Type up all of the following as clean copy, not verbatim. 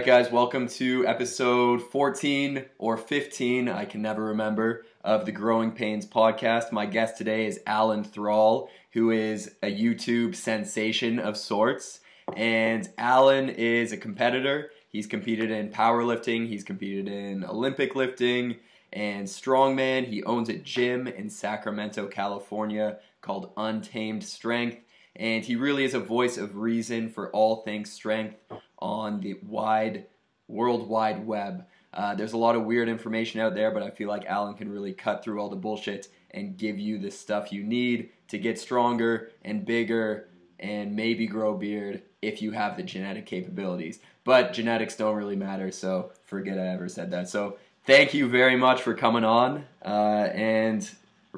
right, guys, welcome to episode 14 or 15, I can never remember, of the Growing Pains podcast. My guest today is Alan Thrall, who is a YouTube sensation of sorts. And Alan is a competitor. He's competed in powerlifting, he's competed in Olympic lifting, and Strongman. He owns a gym in Sacramento, California called Untamed Strength. And he really is a voice of reason for all things strength on the World Wide Web. There's a lot of weird information out there, but I feel like Alan can really cut through all the bullshit and give you the stuff you need to get stronger and bigger and maybe grow a beard if you have the genetic capabilities. But genetics don't really matter, so forget I ever said that. So thank you very much for coming on, and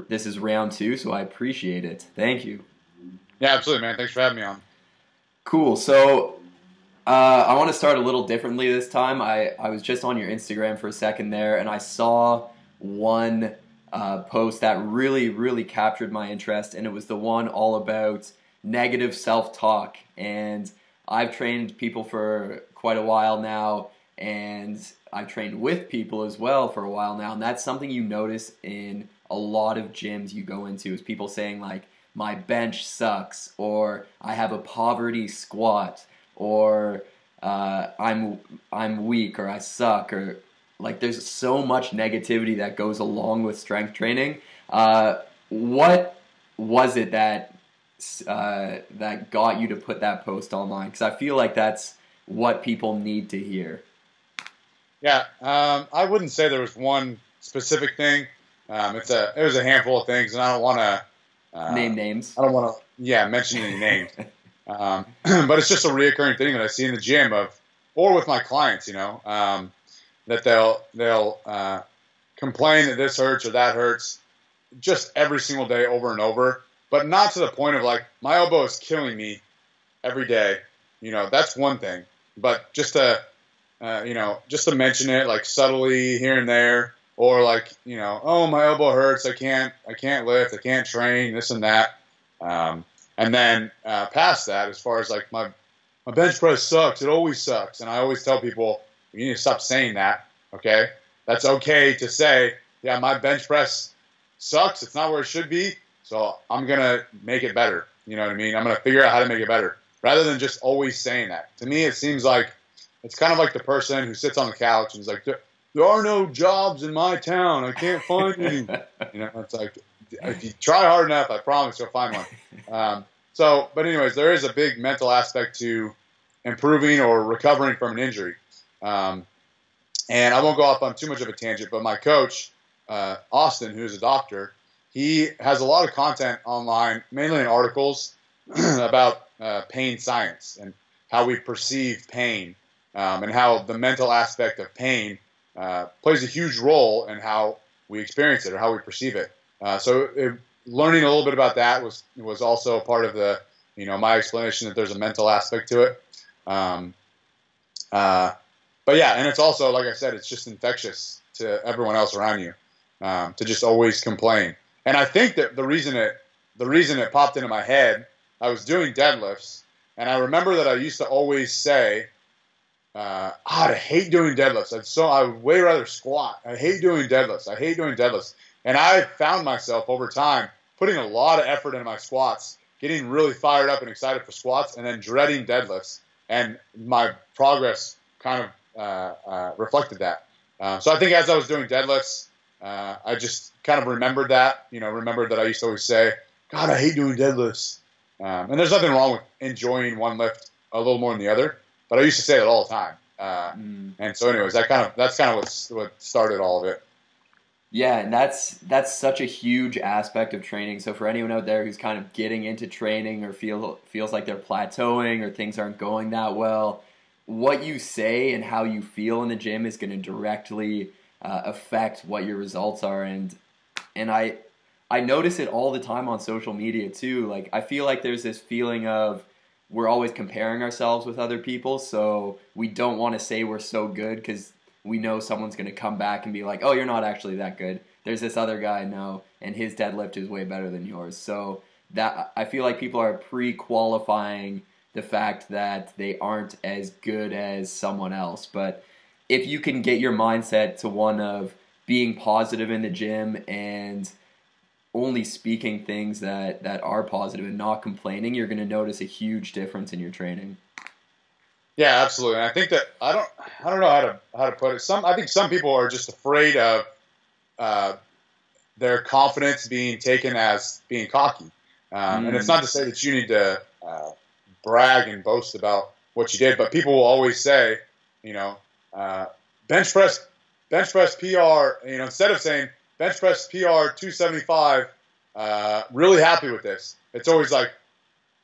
this is round 2, so I appreciate it. Thank you. Yeah, absolutely, man. Thanks for having me on. Cool. So I want to start a little differently this time. I was just on your Instagram for a second there, and I saw one post that really captured my interest, and it was the one all about negative self-talk. And I've trained people for quite a while now, and I've trained with people as well for a while now, and that's something you notice in a lot of gyms you go into, is people saying like, my bench sucks, or I have a poverty squat, or I'm weak, or I suck, or like there's so much negativity that goes along with strength training. What was it that got you to put that post online? Because I feel like that's what people need to hear. Yeah, I wouldn't say there was one specific thing. It was a handful of things, and I don't want to name names. I don't want to, mention any names. But it's just a reoccurring thing that I see in the gym or with my clients, that they'll complain that this hurts or that hurts just every single day over and over, but not to the point of like, my elbow is killing me every day. That's one thing, but just to mention it like subtly here and there. Or like, oh, my elbow hurts, I can't lift, I can't train, this and that. And then past that, as far as like my bench press sucks, it always sucks. And I always tell people, you need to stop saying that, okay? That's okay to say, yeah, my bench press sucks, it's not where it should be, so I'm going to make it better. You know what I mean? I'm going to figure out how to make it better. Rather than just always saying that. To me, it seems like it's kind of like the person who sits on the couch and is like, there are no jobs in my town. I can't find any. It's like, if you try hard enough, I promise you'll find one. But anyways, there is a big mental aspect to improving or recovering from an injury. And I won't go off on too much of a tangent, but my coach, Austin, who's a doctor, he has a lot of content online, mainly in articles about pain science and how we perceive pain, and how the mental aspect of pain plays a huge role in how we experience it or how we perceive it. Learning a little bit about that was also part of the, my explanation that there's a mental aspect to it. But yeah, and it's also, like I said, it's just infectious to everyone else around you, to just always complain. And I think that the reason it popped into my head, I was doing deadlifts, and I remember that I used to always say, I hate doing deadlifts. I would way rather squat. I hate doing deadlifts. And I found myself over time putting a lot of effort into my squats, getting really fired up and excited for squats, and then dreading deadlifts. And my progress kind of reflected that. So I think as I was doing deadlifts, I just kind of remembered that I used to always say, God, I hate doing deadlifts. And there's nothing wrong with enjoying one lift a little more than the other. But I used to say it all the time, and so, anyways, that's kind of what started all of it. Yeah, and that's such a huge aspect of training. So for anyone out there who's kind of getting into training or feels like they're plateauing or things aren't going that well, what you say and how you feel in the gym is going to directly affect what your results are. And I notice it all the time on social media too. Like I feel like there's this feeling of we're always comparing ourselves with other people, so we don't want to say we're so good because we know someone's going to come back and be like, oh, you're not actually that good. There's this other guy now, and his deadlift is way better than yours. So that I feel like people are pre-qualifying the fact that they aren't as good as someone else. But if you can get your mindset to one of being positive in the gym and only speaking things that are positive and not complaining, you're going to notice a huge difference in your training. Yeah, absolutely. And I think that I don't know how to put it. I think some people are just afraid of their confidence being taken as being cocky. And it's not to say that you need to brag and boast about what you did, but people will always say, bench press PR, instead of saying bench press PR 275, really happy with this. It's always like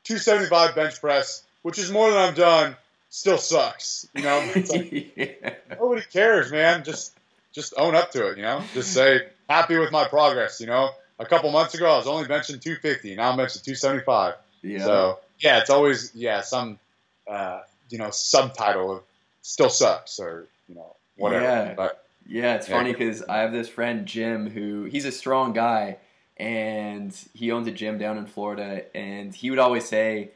275 bench press, which is more than I've done, still sucks. It's like, yeah. Nobody cares, man. Just own up to it, Just say, happy with my progress, A couple months ago, I was only benching 250. Now I'm benching 275. Yeah. So, yeah, it's always, some, subtitle of still sucks or, whatever. Yeah. But, yeah, it's funny because I have this friend, Jim, he's a strong guy, and he owns a gym down in Florida, and he would always say,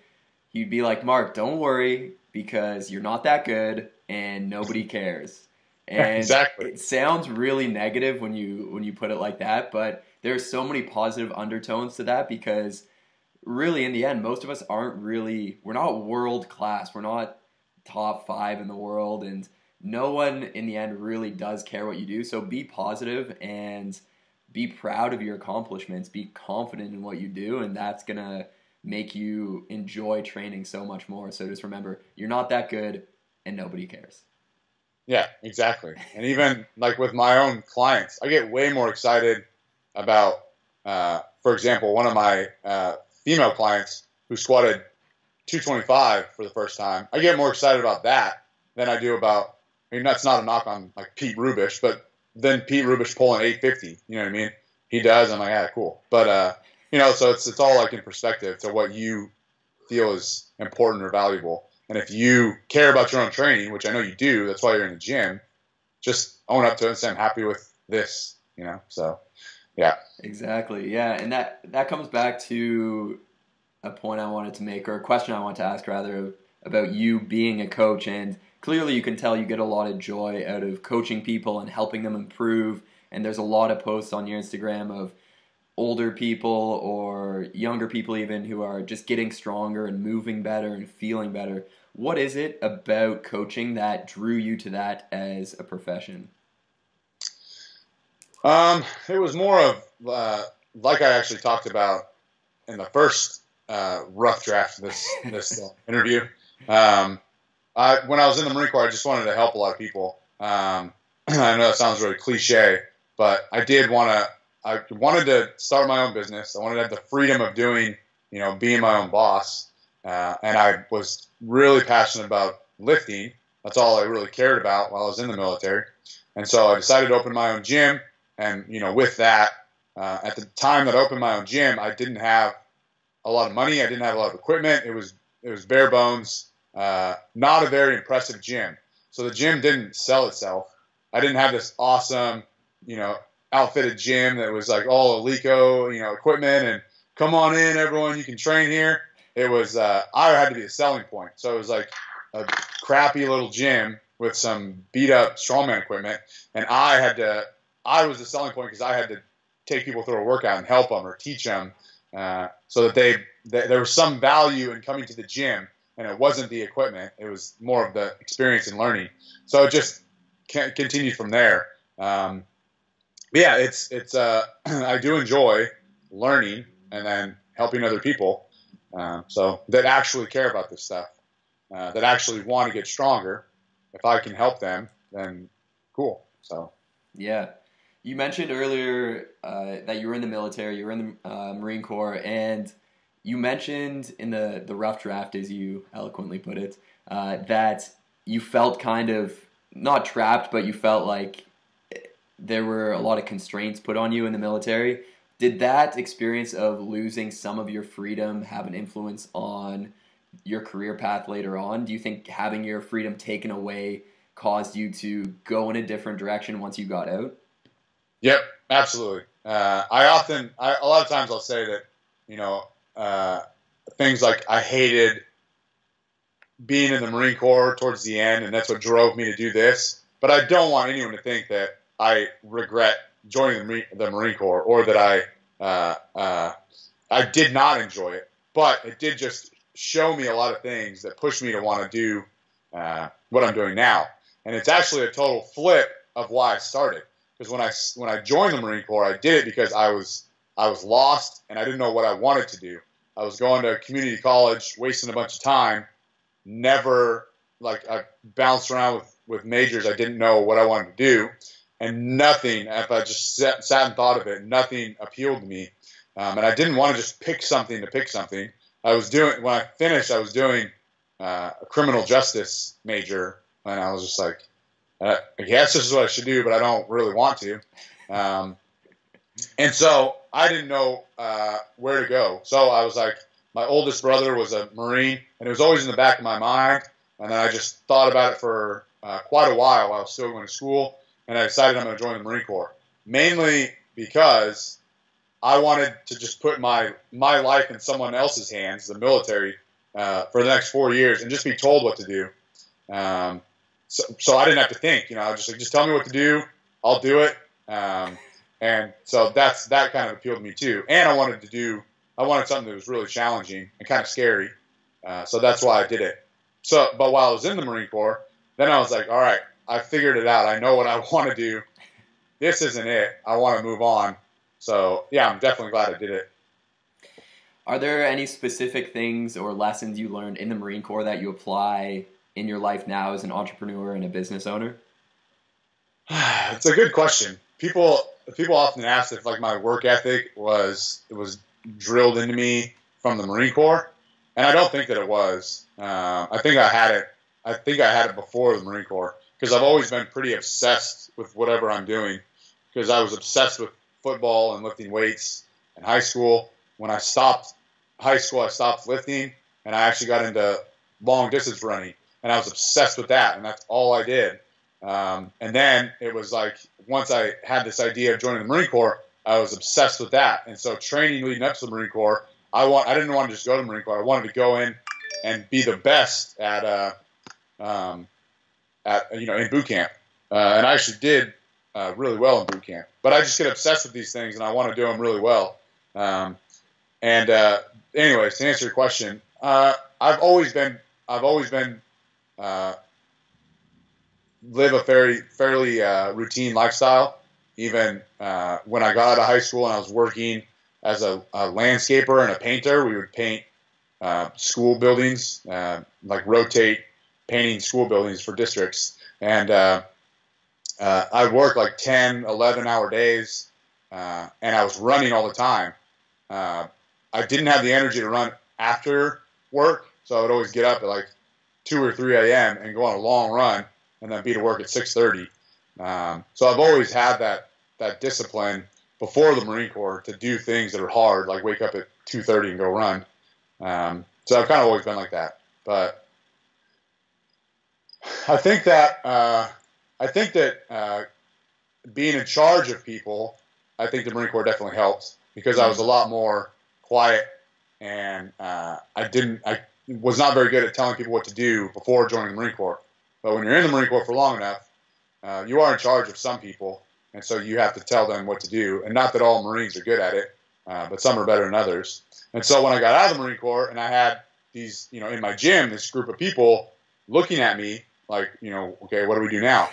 he'd be like, Mark, don't worry, because you're not that good, and nobody cares. And exactly. It sounds really negative when you put it like that, but there's so many positive undertones to that because really in the end, most of us we're not world class. We're not top 5 in the world, and no one in the end really does care what you do. So be positive and be proud of your accomplishments. Be confident in what you do, and that's going to make you enjoy training so much more. So just remember, you're not that good, and nobody cares. Yeah, exactly. And even like with my own clients, I get way more excited about, for example, one of my female clients who squatted 225 for the first time. I get more excited about that than I do about, that's not a knock on like Pete Rubish, but then Pete Rubish pulling 850, you know what I mean? He does. I'm like, yeah, cool. But, so it's all like in perspective to what you feel is important or valuable. And if you care about your own training, which I know you do, that's why you're in the gym, just own up to it and say, I'm happy with this, So, yeah. Exactly, yeah. And that comes back to a point I wanted to make, or a question I wanted to ask, rather, about you being a coach. And clearly you can tell you get a lot of joy out of coaching people and helping them improve. And there's a lot of posts on your Instagram of older people or younger people even who are just getting stronger and moving better and feeling better. What is it about coaching that drew you to that as a profession? It was more of, like I actually talked about in the first rough draft of this interview. When I was in the Marine Corps, I just wanted to help a lot of people. I know that sounds really cliche, but I wanted to start my own business. I wanted to have the freedom of doing, being my own boss. And I was really passionate about lifting. That's all I really cared about while I was in the military. And so I decided to open my own gym. And, with that, at the time that I opened my own gym, I didn't have a lot of money. I didn't have a lot of equipment. It was bare bones, not a very impressive gym. So the gym didn't sell itself. I didn't have this awesome, outfitted gym that was like all Alico, equipment and come on in, everyone, you can train here. It was, I had to be a selling point. So it was like a crappy little gym with some beat up strongman equipment. And I was the selling point because I had to take people through a workout and help them or teach them so that there was some value in coming to the gym. And it wasn't the equipment. It was more of the experience and learning. So it just continued from there. Yeah, it's I do enjoy learning and then helping other people. So that actually care about this stuff, that actually want to get stronger. If I can help them, then cool. So yeah, you mentioned earlier that you were in the military, you were in the Marine Corps, and you mentioned in the rough draft, as you eloquently put it, that you felt kind of not trapped, but you felt like there were a lot of constraints put on you in the military. Did that experience of losing some of your freedom have an influence on your career path later on? Do you think having your freedom taken away caused you to go in a different direction once you got out? Yep, absolutely. A lot of times I'll say that, things like I hated being in the Marine Corps towards the end, and that's what drove me to do this. But I don't want anyone to think that I regret joining the Marine Corps, or that I did not enjoy it. But it did just show me a lot of things that pushed me to want to do what I'm doing now. And it's actually a total flip of why I started. Because when I joined the Marine Corps, I did it because I was lost and I didn't know what I wanted to do. I was going to community college, wasting a bunch of time. Never, like, I bounced around with majors. I didn't know what I wanted to do, and nothing. If I just sat and thought of it, nothing appealed to me. And I didn't want to just pick something to pick something. When I finished, I was doing a criminal justice major, and I was just like, I guess this is what I should do, but I don't really want to. And so I didn't know where to go. So I was like, my oldest brother was a Marine, and it was always in the back of my mind. And then I just thought about it for quite a while I was still going to school, and I decided I'm going to join the Marine Corps, mainly because I wanted to just put my life in someone else's hands, the military, for the next 4 years, and just be told what to do. So I didn't have to think. I was just like, just tell me what to do, I'll do it. And so that kind of appealed to me too. And I wanted something that was really challenging and kind of scary. So that's why I did it. But while I was in the Marine Corps, then I was like, all right, I figured it out. I know what I want to do. This isn't it. I want to move on. So yeah, I'm definitely glad I did it. Are there any specific things or lessons you learned in the Marine Corps that you apply in your life now as an entrepreneur and a business owner? It's a good question. People often ask if, like, my work ethic was drilled into me from the Marine Corps, and I don't think that it was. I think I had it before the Marine Corps, because I've always been pretty obsessed with whatever I'm doing. Because I was obsessed with football and lifting weights in high school. When I stopped high school, I stopped lifting, and I actually got into long distance running, and I was obsessed with that, and that's all I did. And then it was like, once I had this idea of joining the Marine Corps, I was obsessed with that. And so training leading up to the Marine Corps, I didn't want to just go to the Marine Corps. I wanted to go in and be the best at in boot camp. And I actually did really well in boot camp. But I just get obsessed with these things, and I want to do them really well. Anyways, to answer your question, I've always been live a fairly routine lifestyle. Even when I got out of high school and I was working as a landscaper and a painter, we would paint school buildings, like rotate painting school buildings for districts. And I worked like 10, 11-hour days, and I was running all the time. I didn't have the energy to run after work, so I would always get up at like 2 or 3 a.m. and go on a long run, and then be to work at 6:30. So I've always had that discipline before the Marine Corps to do things that are hard, like wake up at 2:30 and go run. So I've kind of always been like that. But I think that being in charge of people, I think the Marine Corps definitely helped, because I was a lot more quiet, and I was not very good at telling people what to do before joining the Marine Corps. But when you're in the Marine Corps for long enough, you are in charge of some people, and so you have to tell them what to do. And not that all Marines are good at it, but some are better than others. And so when I got out of the Marine Corps and I had these, in my gym, this group of people looking at me like, okay, what do we do now?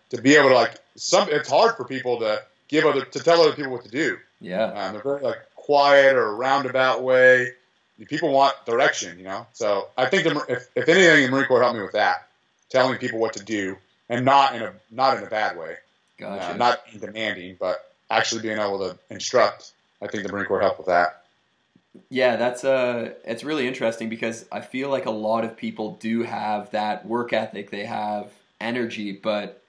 To be able to it's hard for people to tell other people what to do. Yeah. They're very quiet or roundabout way. People want direction, So I think if anything, the Marine Corps helped me with that, telling people what to do, and not in a bad way. Gotcha. Not being demanding, but actually being able to instruct. I think the Marine Corps helped with that. Yeah, it's really interesting, because I feel like a lot of people do have that work ethic, they have energy, but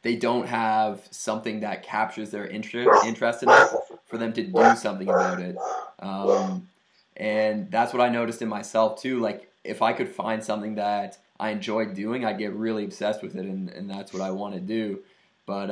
they don't have something that captures their interest enough for them to do something about it. And that's what I noticed in myself too. Like, if I could find something that I enjoyed doing, I'd get really obsessed with it, and that's what I want to do. But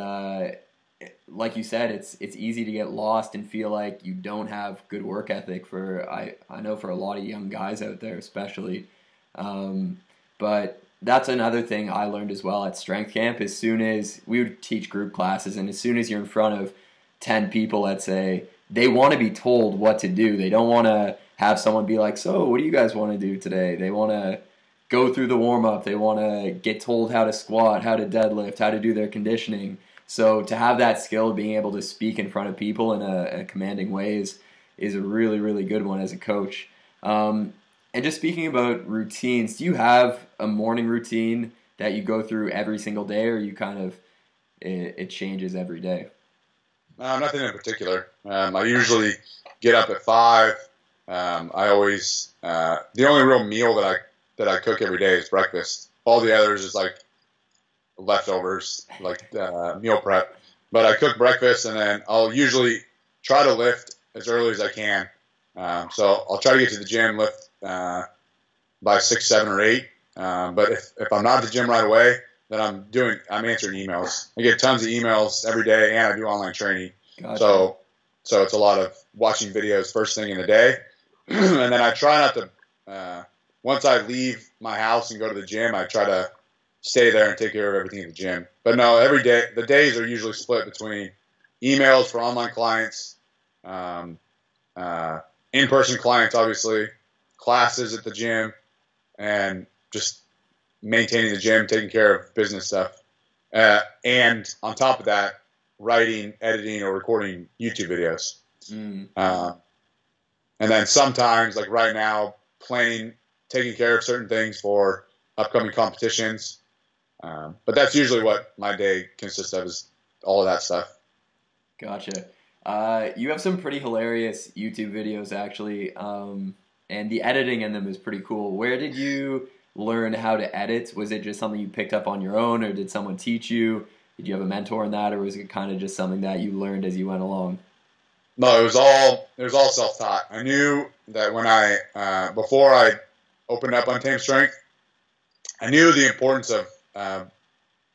like you said, it's easy to get lost and feel like you don't have good work ethic. I know for a lot of young guys out there, especially. But that's another thing I learned as well at strength camp. As soon as we would teach group classes, and as soon as you're in front of 10 people, let's say, they want to be told what to do. They don't want to have someone be like, so what do you guys want to do today? They want to go through the warm-up. They want to get told how to squat, how to deadlift, how to do their conditioning. So to have that skill of being able to speak in front of people in a commanding way is a really, really good one as a coach. And just speaking about routines, do you have a morning routine that you go through every single day, or you kind of, it changes every day? Nothing in particular. I usually get up at 5. I always, the only real meal that I cook every day is breakfast. All the others is like leftovers, like meal prep. But I cook breakfast, and then I'll usually try to lift as early as I can. So I'll try to get to the gym, lift by 6, 7, or 8. But if I'm not at the gym right away, then I'm answering emails. I get tons of emails every day, and I do online training. Gotcha. So it's a lot of watching videos first thing in the day, and then I try not to. Once I leave my house and go to the gym, I try to stay there and take care of everything at the gym. But no, every day the days are usually split between emails for online clients, in-person clients, obviously, classes at the gym, and just maintaining the gym, taking care of business stuff. And on top of that, writing, editing, or recording YouTube videos. And then sometimes, like right now, planning, taking care of certain things for upcoming competitions. But that's usually what my day consists of, is all of that stuff. Gotcha. You have some pretty hilarious YouTube videos, actually, and the editing in them is pretty cool. Where did you learn how to edit? Was it just something you picked up on your own, or did someone teach you? Did you have a mentor in that, or was it kind of just something that you learned as you went along? No, it was all self-taught. I knew that when before I opened up Untamed Strength, I knew the importance of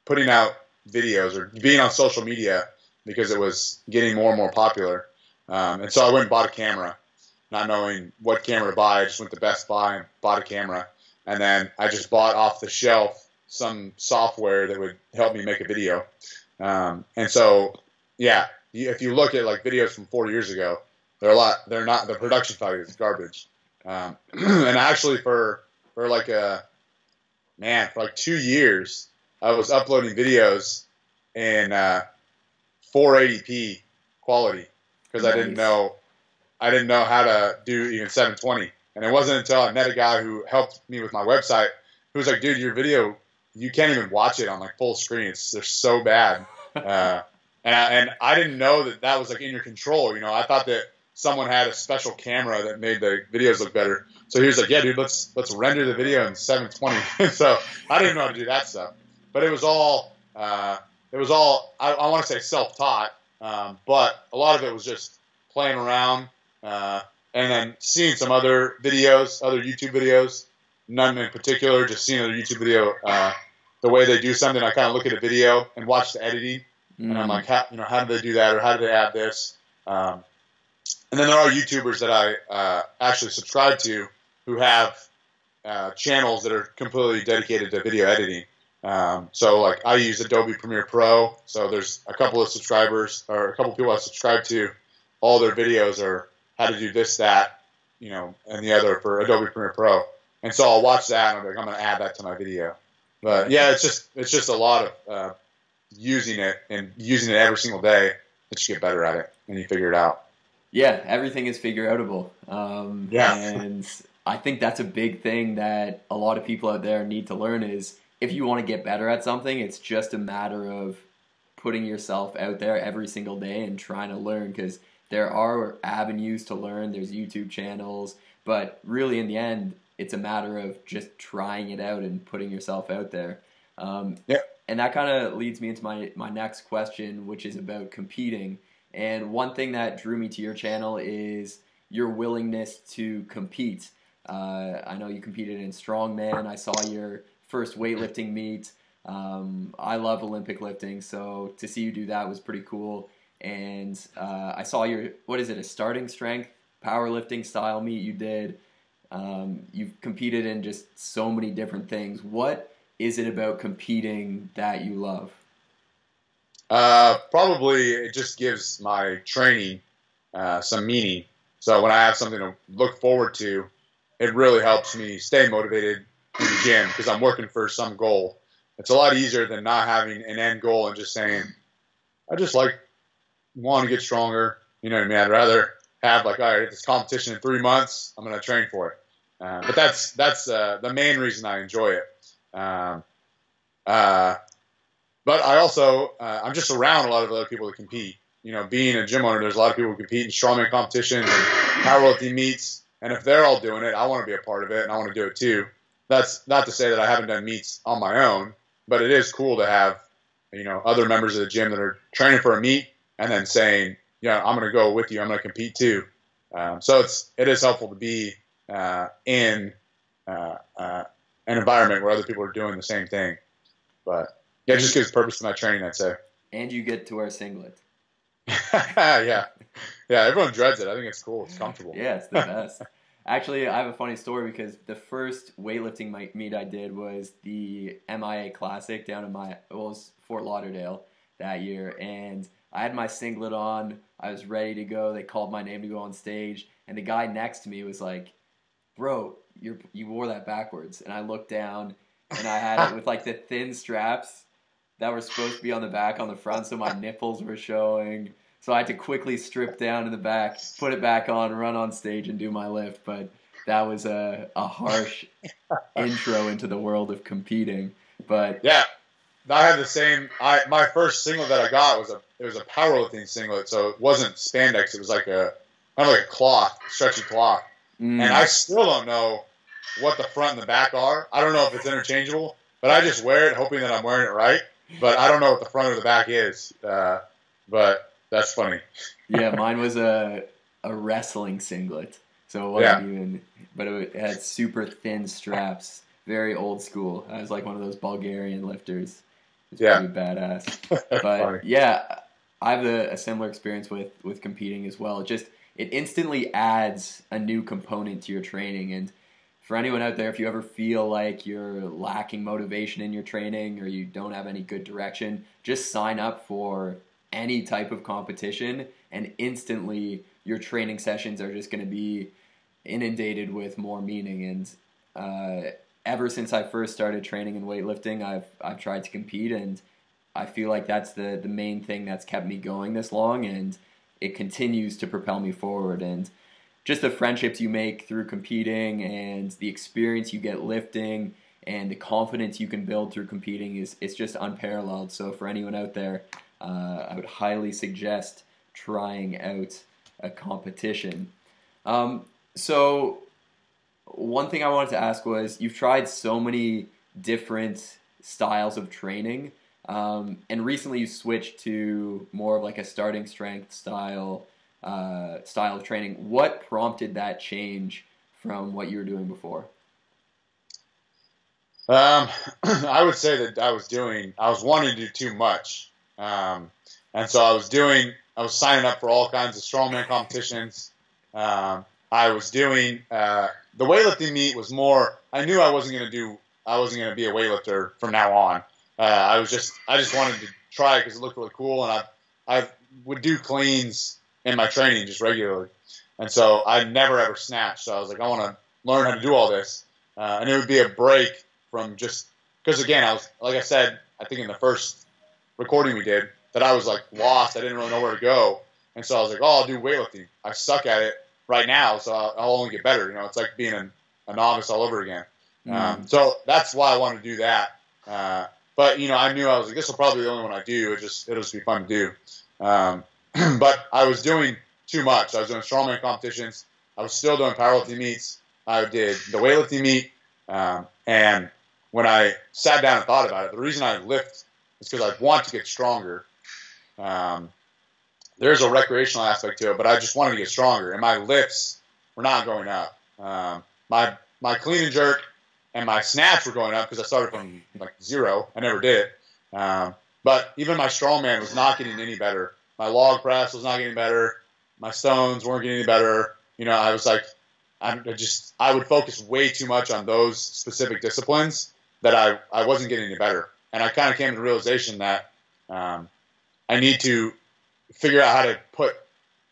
putting out videos or being on social media, because it was getting more and more popular. And so I went and bought a camera, not knowing what camera to buy. I just went to Best Buy and bought a camera. And then I just bought off the shelf some software that would help me make a video. And so, yeah, if you look at like videos from 4 years ago, the production value is garbage. And actually for like 2 years, I was uploading videos in 480p quality, because I didn't know how to do even 720. And it wasn't until I met a guy who helped me with my website, who was like, dude, your video, you can't even watch it on like full screen. They're so bad. And I didn't know that was like in your control. You know, I thought that someone had a special camera that made the videos look better. So he was like, yeah, dude, let's render the video in 720. So I didn't know how to do that stuff. But it was all I want to say self-taught, but a lot of it was just playing around, and then seeing some other YouTube videos, none in particular, just seeing another YouTube video, the way they do something. I kind of look at a video and watch the editing, and I'm like, how did they do that, or how did they add this? And then there are YouTubers that I actually subscribe to who have channels that are completely dedicated to video editing. So like I use Adobe Premiere Pro. So there's a couple of subscribers, or a couple of people I subscribe to. All their videos are how to do this, that, and the other for Adobe Premiere Pro. And so I'll watch that, and I'm like, I'm going to add that to my video. But yeah, it's just a lot of using it every single day that you get better at it and you figure it out. Yeah, everything is figure outable. And I think that's a big thing that a lot of people out there need to learn is, if you want to get better at something, it's just a matter of putting yourself out there every single day and trying to learn, because there are avenues to learn. There's YouTube channels, but really in the end, it's a matter of just trying it out and putting yourself out there. And that kind of leads me into my next question, which is about competing. And one thing that drew me to your channel is your willingness to compete. I know you competed in Strongman. I saw your first weightlifting meet. I love Olympic lifting, so to see you do that was pretty cool. And I saw a starting strength powerlifting style meet you did. You've competed in just so many different things. What is it about competing that you love? Probably it just gives my training some meaning. So when I have something to look forward to, it really helps me stay motivated in the gym because I'm working for some goal. It's a lot easier than not having an end goal and just saying, I just want to get stronger. You know what I mean? I'd rather have all right, this competition in 3 months, I'm going to train for it. But that's the main reason I enjoy it. But I also, I'm just around a lot of other people that compete. Being a gym owner, there's a lot of people who compete in strongman competitions and powerlifting meets. And if they're all doing it, I want to be a part of it, and I want to do it too. That's not to say that I haven't done meets on my own, but it is cool to have, other members of the gym that are training for a meet and then saying, I'm going to go with you. I'm going to compete too. So it is helpful to be in an environment where other people are doing the same thing. But yeah, it just gives purpose to my training, I'd say. And you get to wear a singlet. Yeah. Yeah, everyone dreads it. I think it's cool. It's comfortable. Yeah, it's the best. Actually, I have a funny story because the first weightlifting meet I did was the MIA Classic down in it was Fort Lauderdale that year. And I had my singlet on. I was ready to go. They called my name to go on stage. And the guy next to me was like, bro, you wore that backwards. And I looked down, and I had it with the thin straps that were supposed to be on the back on the front, so my nipples were showing. So I had to quickly strip down in the back, put it back on, run on stage, and do my lift. But that was a harsh intro into the world of competing. But yeah, I had the same. My first singlet that I got was a powerlifting singlet, so it wasn't spandex. It was kind of like a cloth, stretchy cloth. And I still don't know what the front and the back are. I don't know if it's interchangeable, but I just wear it hoping that I'm wearing it right. But I don't know what the front or the back is. But that's funny. Yeah, mine was a wrestling singlet. So it wasn't even, but it had super thin straps. Very old school. I was like one of those Bulgarian lifters. It was pretty badass. But yeah, I have a similar experience with competing as well. It instantly adds a new component to your training. And for anyone out there, if you ever feel like you're lacking motivation in your training or you don't have any good direction, just sign up for any type of competition, and instantly your training sessions are just going to be inundated with more meaning. And ever since I first started training in weightlifting, I've tried to compete, and I feel like that's the main thing that's kept me going this long, and it continues to propel me forward. And just the friendships you make through competing and the experience you get lifting and the confidence you can build through competing it's just unparalleled. So for anyone out there, I would highly suggest trying out a competition. So one thing I wanted to ask was, you've tried so many different styles of training, and recently you switched to more of a starting strength style of training. What prompted that change from what you were doing before? I would say that I was wanting to do too much. And so I was signing up for all kinds of strongman competitions. I was doing, the weightlifting meet was more, I knew I wasn't going to be a weightlifter from now on. I just wanted to try it because it looked really cool. And I would do cleans in my training just regularly. And so I never ever snatched. So I was like, I want to learn how to do all this. And it would be a break from just, because again, I was, like I said, I think in the first recording we did, that I was lost. I didn't really know where to go. And so I was like, oh, I'll do weightlifting. I suck at it right now, so I'll only get better. It's like being a novice all over again. So that's why I wanted to do that. But, I knew I was like, this will probably be the only one I do. It'll just be fun to do. But I was doing too much. I was doing strongman competitions. I was still doing powerlifting meets. I did the weightlifting meet. And when I sat down and thought about it, the reason I lift is because I want to get stronger. There's a recreational aspect to it, but I just wanted to get stronger. And my lifts were not going up. My clean and jerk and my snatch were going up because I started from 0. I never did it. But even my strongman was not getting any better. My log press was not getting better. My stones weren't getting any better. I was I would focus way too much on those specific disciplines that I wasn't getting any better. And I kind of came to the realization that I need to figure out how to put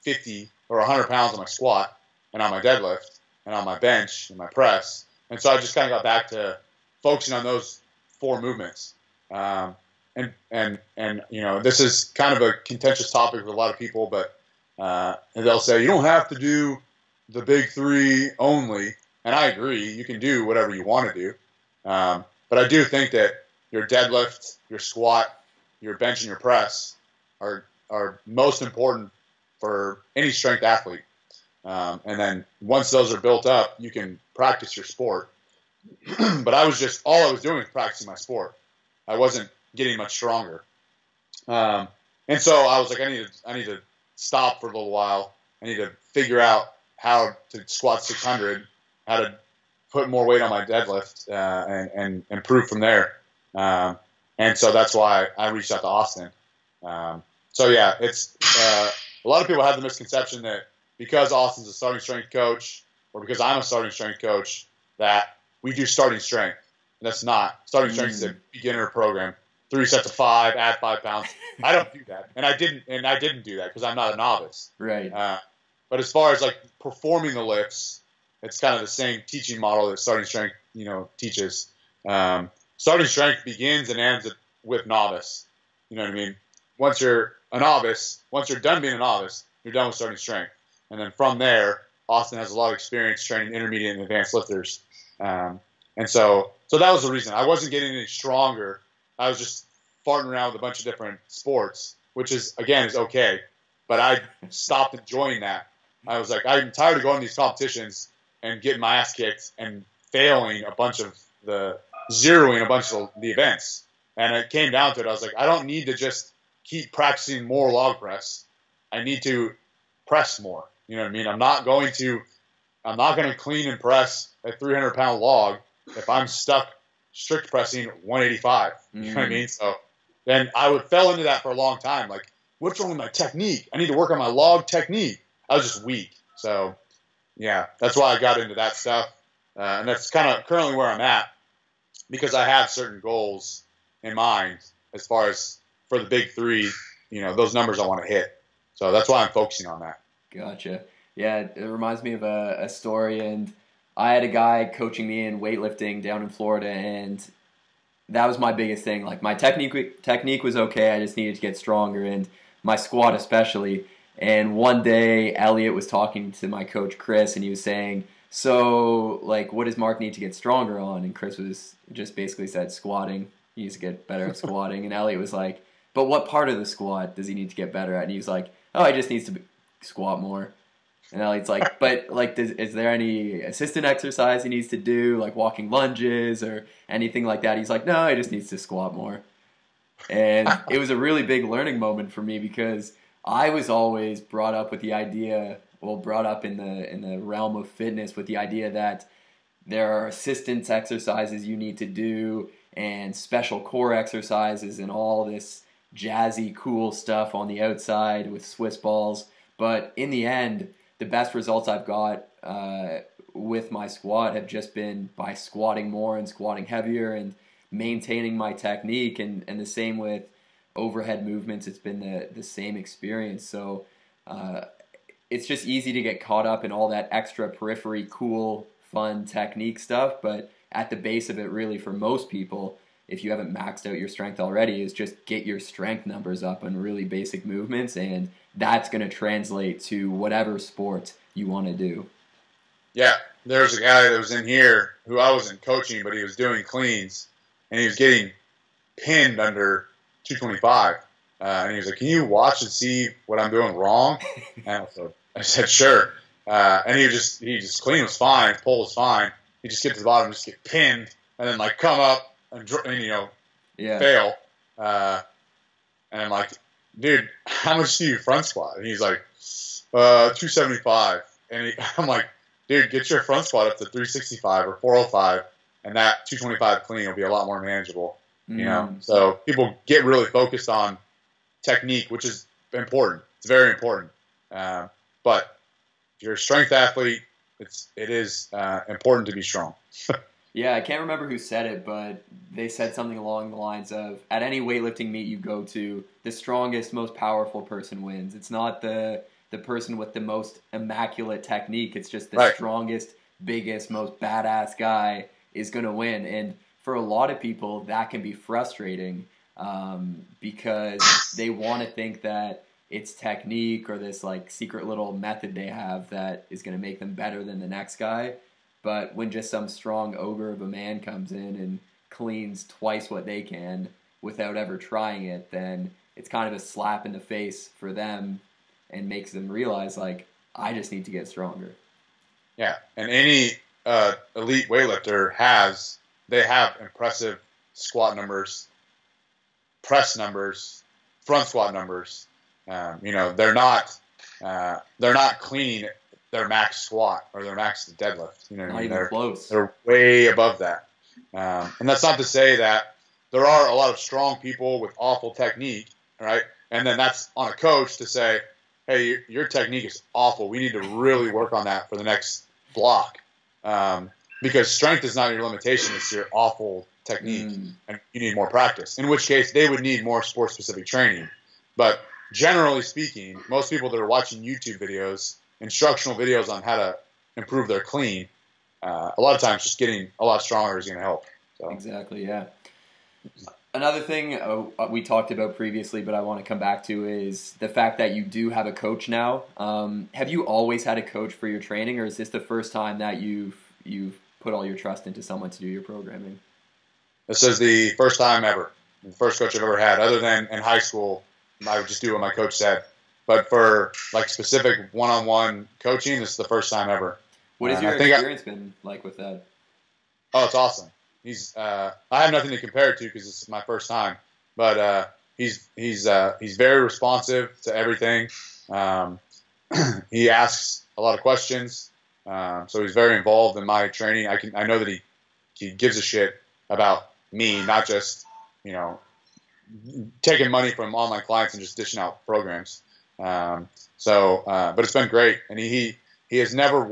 50 or 100 pounds on my squat and on my deadlift and on my bench and my press. And so I just kind of got back to focusing on those 4 movements. And you know, this is kind of a contentious topic with a lot of people, but they'll say you don't have to do the big 3 only. And I agree, you can do whatever you want to do. But I do think that your deadlift, your squat, your bench, and your press are most important for any strength athlete. And then once those are built up, you can practice your sport. But all I was doing was practicing my sport. I wasn't getting much stronger. And so I was like, I need to stop for a little while. I need to figure out how to squat 600, how to put more weight on my deadlift, and improve from there. And so that's why I reached out to Austin. So yeah, it's a lot of people have the misconception that because Austin's a starting strength coach, or because I'm a starting strength coach, that we do starting strength. That's not. Starting strength is a beginner program. 3 sets of 5, add 5 pounds. I don't do that, and I didn't do that because I'm not a novice. Right. But as far as like performing the lifts, it's kind of the same teaching model that starting strength, you know, teaches. Starting strength begins and ends with novice. You know what I mean? Once you're a novice, once you're done being a novice, you're done with starting strength. And then from there, Austin has a lot of experience training intermediate and advanced lifters. And so that was the reason. I wasn't getting any stronger. I was just farting around with a bunch of different sports, which is okay. But I stopped enjoying that. I was like, I'm tired of going to these competitions and getting my ass kicked and zeroing a bunch of the events. And it came down to it. I was like, I don't need to just keep practicing more log press. I need to press more. You know what I mean? I'm not going to clean and press a 300-pound log if I'm stuck strict pressing 185. You know what I mean? So then I fell into that for a long time. Like, what's wrong with my technique? I need to work on my log technique. I was just weak. So yeah, that's why I got into that stuff. And that's kind of currently where I'm at, because I have certain goals in mind as far as for the big 3, you know, those numbers I want to hit. So that's why I'm focusing on that. Gotcha. Yeah, it reminds me of a story, and I had a guy coaching me in weightlifting down in Florida, and that was my biggest thing. Like, my technique was okay, I just needed to get stronger, and my squat especially. And one day, Elliot was talking to my coach, Chris, and he was saying, so, like, what does Mark need to get stronger on? And Chris was just basically said squatting. He needs to get better at squatting. And Elliot was like, but what part of the squat does he need to get better at? And he was like, oh, he just needs to squat more. And Elliot's like, but, like, is there any assistant exercise he needs to do, like walking lunges or anything like that? He's like, no, he just needs to squat more. And it was a really big learning moment for me, because I was always brought up with the idea, brought up in the realm of fitness with the idea that there are assistance exercises you need to do and special core exercises and all this jazzy, cool stuff on the outside with Swiss balls. But in the end, the best results I've got with my squat have just been by squatting more and squatting heavier and maintaining my technique. And the same with overhead movements. It's been the same experience. So it's just easy to get caught up in all that extra periphery, cool, fun technique stuff. But at the base of it, really, for most people, if you haven't maxed out your strength already, is just get your strength numbers up on really basic movements, and that's going to translate to whatever sport you want to do. Yeah, there's a guy that was in here who I wasn't coaching, but he was doing cleans, and he was getting pinned under 225. And he was like, can you watch and see what I'm doing wrong? And I said, sure. And he just clean was fine, pull was fine. He just get to the bottom, just get pinned, and then like come up and fail. And I'm like, dude, how much do you front squat? And he's like, 275. And I'm like, dude, get your front squat up to 365 or 405, and that 225 clean will be a lot more manageable. You know, so people get really focused on technique, which is important. It's very important. But if you're a strength athlete, it is important to be strong. Yeah, I can't remember who said it, but they said something along the lines of, at any weightlifting meet you go to, the strongest, most powerful person wins. It's not the person with the most immaculate technique. It's just the Right. strongest, biggest, most badass guy is going to win. And for a lot of people, that can be frustrating because they want to think that it's technique or this like secret little method they have that is going to make them better than the next guy. But when just some strong ogre of a man comes in and cleans twice what they can without ever trying it, then it's kind of a slap in the face for them and makes them realize, like, I just need to get stronger. Yeah, and any elite weightlifter they have impressive squat numbers, press numbers, front squat numbers. They're not cleaning their max squat or their max deadlift. Not even close. They're way above that. And that's not to say that there are a lot of strong people with awful technique, right? And then that's on a coach to say, hey, your technique is awful. We need to really work on that for the next block. Because strength is not your limitation. It's your awful technique. And you need more practice, in which case they would need more sport-specific training. But generally speaking, most people that are watching YouTube videos, instructional videos on how to improve their clean, a lot of times just getting a lot stronger is going to help. So. Exactly, yeah. Another thing we talked about previously, but I want to come back to, is the fact that you do have a coach now. Have you always had a coach for your training, or is this the first time that you've put all your trust into someone to do your programming? This is the first time ever. The first coach I've ever had, other than in high school. I would just do what my coach said. But for like specific one-on-one coaching, this is the first time ever. What has your experience been like with that? Oh, it's awesome. I have nothing to compare it to because it's my first time. But he's very responsive to everything. He asks a lot of questions, so he's very involved in my training. I know that he gives a shit about me, not just taking money from online clients and just dishing out programs. But it's been great, and he has never.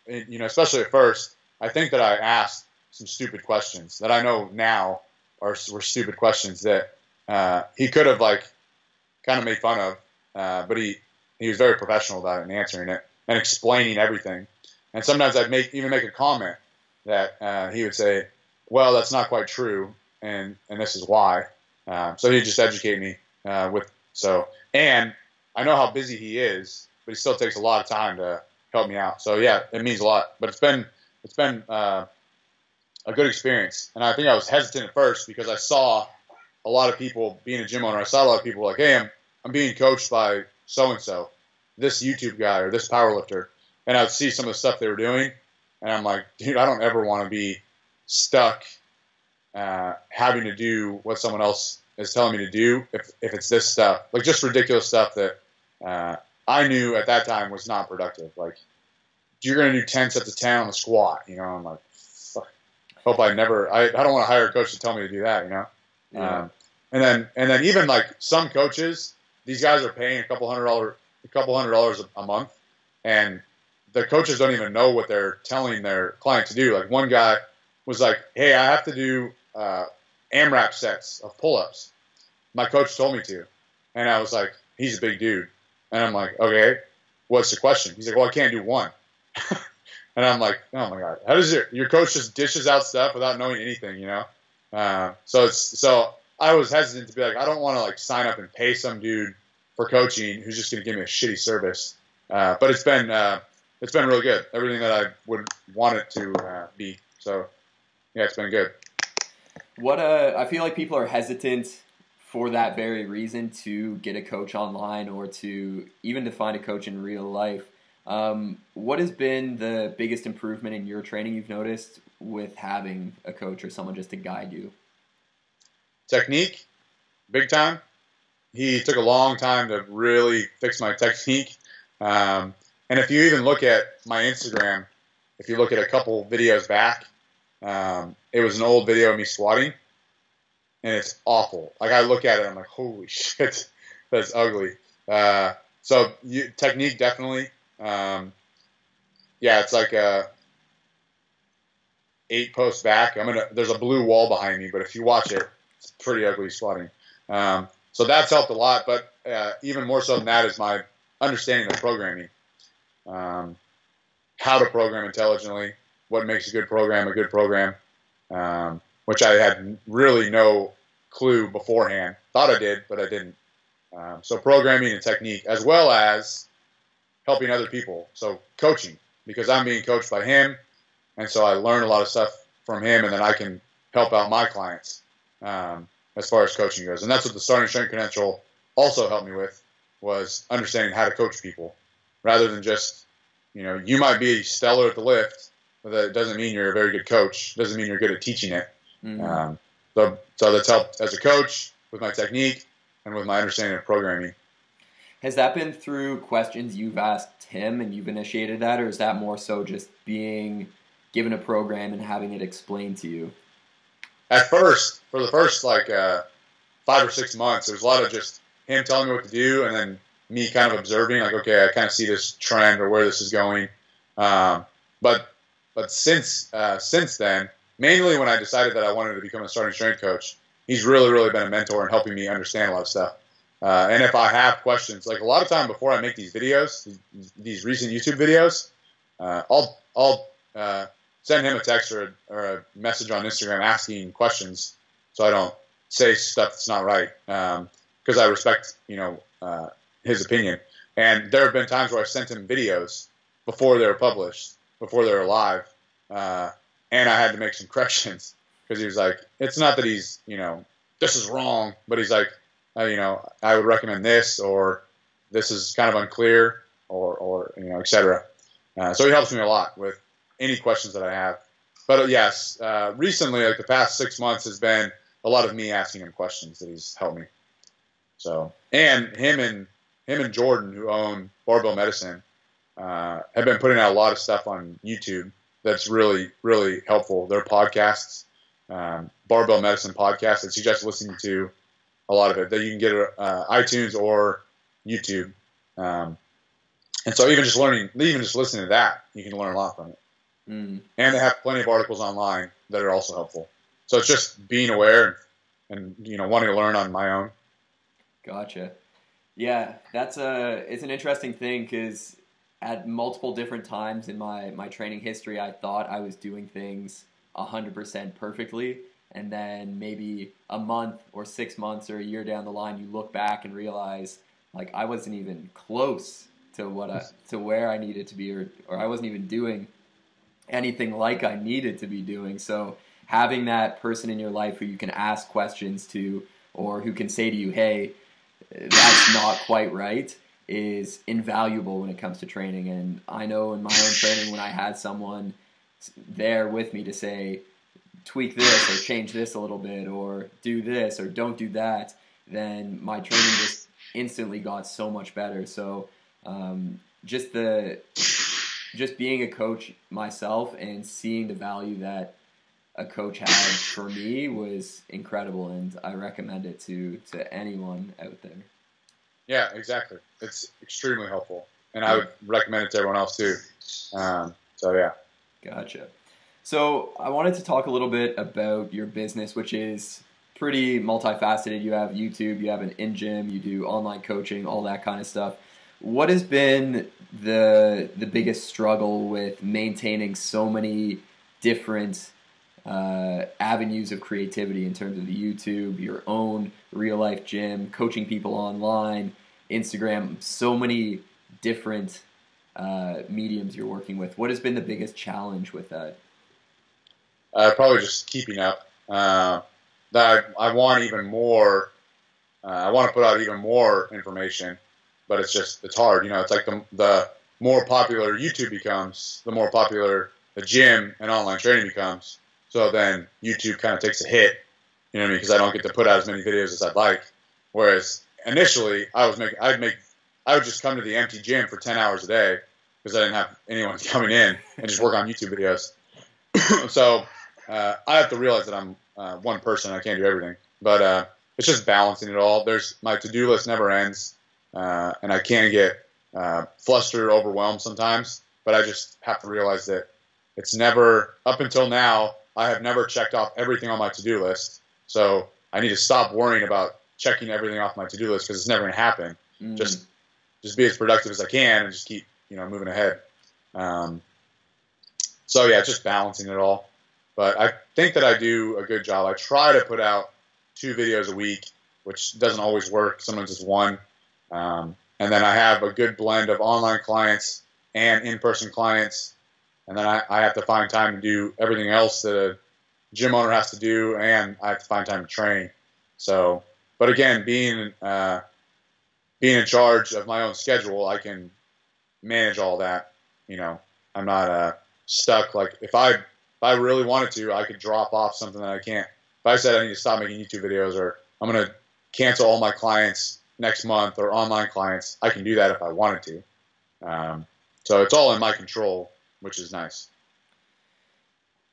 Especially at first, I think that I asked some stupid questions that I know now were stupid questions that he could have kind of made fun of, but he was very professional about it and answering it and explaining everything. And sometimes I'd make a comment that he would say, "Well, that's not quite true, and this is why." So he'd just educate me and I know how busy he is, but he still takes a lot of time to help me out. So yeah, it means a lot. But it's been a good experience. And I think I was hesitant at first because I saw a lot of people, being a gym owner, I saw a lot of people like, hey, I'm being coached by so-and-so, this YouTube guy or this powerlifter. And I would see some of the stuff they were doing, and I'm like, dude, I don't ever want to be stuck having to do what someone else is telling me to do if it's this stuff. Like just ridiculous stuff that I knew at that time was not productive. Like, you're going to do 10 sets of 10 on the squat. I'm like, fuck. Hope I don't want to hire a coach to tell me to do that, Yeah. And then even like some coaches, these guys are paying a couple hundred dollars a month, and the coaches don't even know what they're telling their client to do. Like one guy was like, hey, I have to do AMRAP sets of pull-ups. My coach told me to. And I was like, he's a big dude. And I'm like, okay, what's the question? He's like, well, I can't do one. And I'm like, oh my God, how does your coach just dishes out stuff without knowing anything, So I was hesitant to be like, I don't want to sign up and pay some dude for coaching who's just going to give me a shitty service. But it's been really good. Everything that I would want it to be. So yeah, it's been good. I feel like people are hesitant for that very reason to get a coach online or to even to find a coach in real life. What has been the biggest improvement in your training you've noticed with having a coach or someone just to guide you? Technique, big time. He took a long time to really fix my technique. And if you even look at my Instagram, if you look at a couple videos back, it was an old video of me squatting, and it's awful. Like I look at it, I'm like, holy shit, that's ugly. So technique definitely. yeah, it's like a 8 posts back. There's a blue wall behind me, but if you watch it, it's pretty ugly squatting. So that's helped a lot, but even more so than that is my understanding of programming, how to program intelligently, what makes a good program, which I had really no clue beforehand. Thought I did, but I didn't. So programming and technique, as well as helping other people. So coaching, because I'm being coached by him, and so I learn a lot of stuff from him, and then I can help out my clients as far as coaching goes. And that's what the Starting Strength Credential also helped me with, was understanding how to coach people, rather than just, you might be stellar at the lift, but that doesn't mean you're a very good coach. It doesn't mean you're good at teaching it. Mm-hmm. So that's helped as a coach with my technique and with my understanding of programming. Has that been through questions you've asked him and you've initiated that, or is that more so just being given a program and having it explained to you? At first, for the first 5 or 6 months, there was a lot of just him telling me what to do, and then me kind of observing, like, okay, I kind of see this trend or where this is going. But since then, mainly when I decided that I wanted to become a starting strength coach, he's really, really been a mentor in helping me understand a lot of stuff. And if I have questions, like a lot of time before I make these videos, these recent YouTube videos, I'll send him a text or a message on Instagram asking questions, so I don't say stuff that's not right, because I respect his opinion. And there have been times where I sent him videos before they were published, before they were live, and I had to make some corrections, because he was like, it's not that he's this is wrong, but he's like, I would recommend this, or this is kind of unclear, or et cetera. So he helps me a lot with any questions that I have. But yes, recently, like the past 6 months, has been a lot of me asking him questions that he's helped me. So, and him and Jordan, who own Barbell Medicine, have been putting out a lot of stuff on YouTube that's really, really helpful. Their podcasts, Barbell Medicine podcast, I suggest listening to a lot of it, that you can get iTunes or YouTube. And so even just listening to that, you can learn a lot from it. Mm. And they have plenty of articles online that are also helpful. So it's just being aware and wanting to learn on my own. Gotcha. Yeah, it's an interesting thing, because at multiple different times in my training history, I thought I was doing things 100% perfectly, and then maybe a month or 6 months or a year down the line, you look back and realize, like, I wasn't even close to where I needed to be, or I wasn't even doing anything like I needed to be doing. So having that person in your life who you can ask questions to, or who can say to you, hey, that's not quite right, is invaluable when it comes to training. And I know in my own training, when I had someone there with me to say, tweak this or change this a little bit, or do this or don't do that, then my training just instantly got so much better. So just being a coach myself and seeing the value that a coach had for me was incredible, and I recommend it to anyone out there. Yeah, exactly. It's extremely helpful, and I would recommend it to everyone else too. So yeah. Gotcha. So I wanted to talk a little bit about your business, which is pretty multifaceted. You have YouTube, you have an in-gym, you do online coaching, all that kind of stuff. What has been the biggest struggle with maintaining so many different avenues of creativity in terms of the YouTube, your own real-life gym, coaching people online, Instagram, so many different mediums you're working with? What has been the biggest challenge with that? Probably just keeping up. That I want even more. I want to put out even more information, but it's hard. It's like the more popular YouTube becomes, the more popular the gym and online training becomes. So then YouTube kind of takes a hit, because I don't get to put out as many videos as I'd like. Whereas initially I would just come to the empty gym for 10 hours a day, because I didn't have anyone coming in, and just work on YouTube videos. So I have to realize that I'm one person. I can't do everything, but it's just balancing it all. My to-do list never ends, and I can get flustered, overwhelmed sometimes. but I just have to realize that it's never, up until now, I have never checked off everything on my to-do list. So I need to stop worrying about checking everything off my to-do list, because it's never going to happen. Just be as productive as I can and just keep, moving ahead. So yeah, just balancing it all. But I think that I do a good job. I try to put out 2 videos a week, which doesn't always work. Sometimes it's 1. And then I have a good blend of online clients and in-person clients. And then I have to find time to do everything else that a gym owner has to do, and I have to find time to train. So, but again, being in charge of my own schedule, I can manage all that. I'm not stuck. Like if I really wanted to, I could drop off something that I can't. If I said I need to stop making YouTube videos, or I'm going to cancel all my clients next month, or online clients, I can do that if I wanted to. So it's all in my control, which is nice.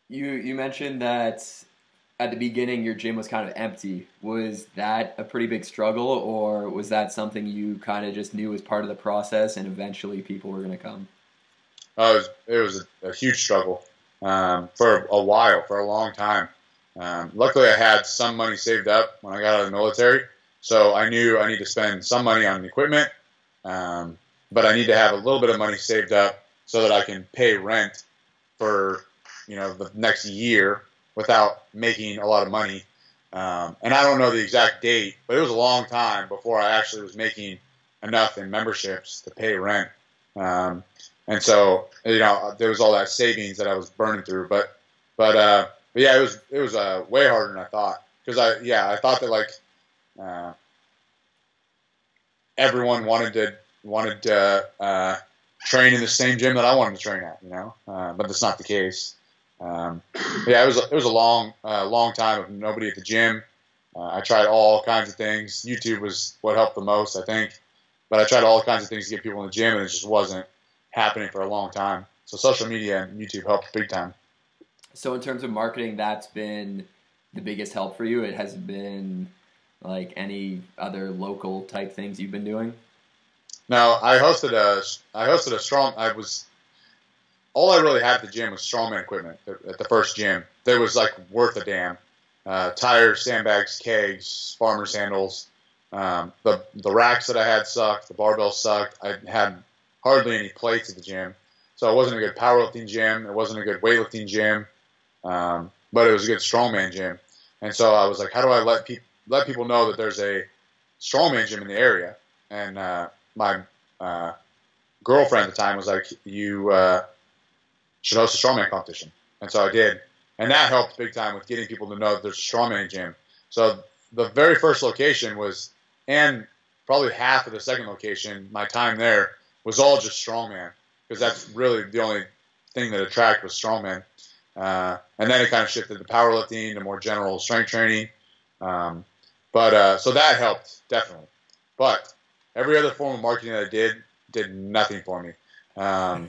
You mentioned that at the beginning your gym was kind of empty. Was that a pretty big struggle, or was that something you kind of just knew was part of the process and eventually people were going to come? It was a huge struggle for a while, for a long time. Luckily, I had some money saved up when I got out of the military, so I knew I need to spend some money on equipment, but I need to have a little bit of money saved up so that I can pay rent for the next year without making a lot of money. And I don't know the exact date, but it was a long time before I actually was making enough in memberships to pay rent. And so, there was all that savings that I was burning through. But yeah, it was way harder than I thought, because I thought that everyone wanted to train in the same gym that I wanted to train at, but that's not the case. Yeah, it was a long time of nobody at the gym. I tried all kinds of things. YouTube was what helped the most, I think. But I tried all kinds of things to get people in the gym, and it just wasn't happening for a long time. So social media and YouTube helped big time. So in terms of marketing, that's been the biggest help for you? It hasn't been like any other local type things you've been doing? No, I hosted a strong. All I really had at the gym was strongman equipment at the first gym. That was like worth a damn. Tires, sandbags, kegs, farmer's handles. The racks that I had sucked. The barbells sucked. I had hardly any plates at the gym. So it wasn't a good powerlifting gym. It wasn't a good weightlifting gym. But it was a good strongman gym. And so I was like, how do I let people know that there's a strongman gym in the area? And my girlfriend at the time was like, you should host a strongman competition. And so I did. And that helped big time with getting people to know that there's a strongman gym. So the very first location was, and probably half of the second location, my time there, was all just strongman, because that's really the only thing that attracted was strongman. And then it kind of shifted to powerlifting, to more general strength training. So that helped, definitely. But every other form of marketing that I did nothing for me. I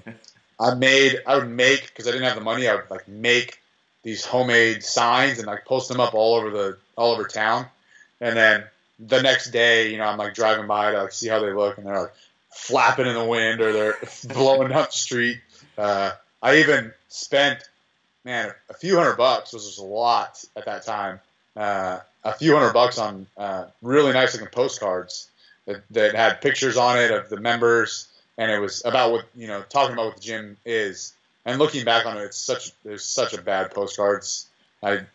would make, because I didn't have the money, I would like make these homemade signs and like post them up all over town. And then the next day, I'm like driving by to like see how they look, and they're like flapping in the wind, or they're blowing up the street. I even spent, a few $100, which was a lot at that time. A few $100 on really nice looking postcards that had pictures on it of the members, and it was about what, talking about what the gym is. And looking back on it, there's such a bad postcards. Like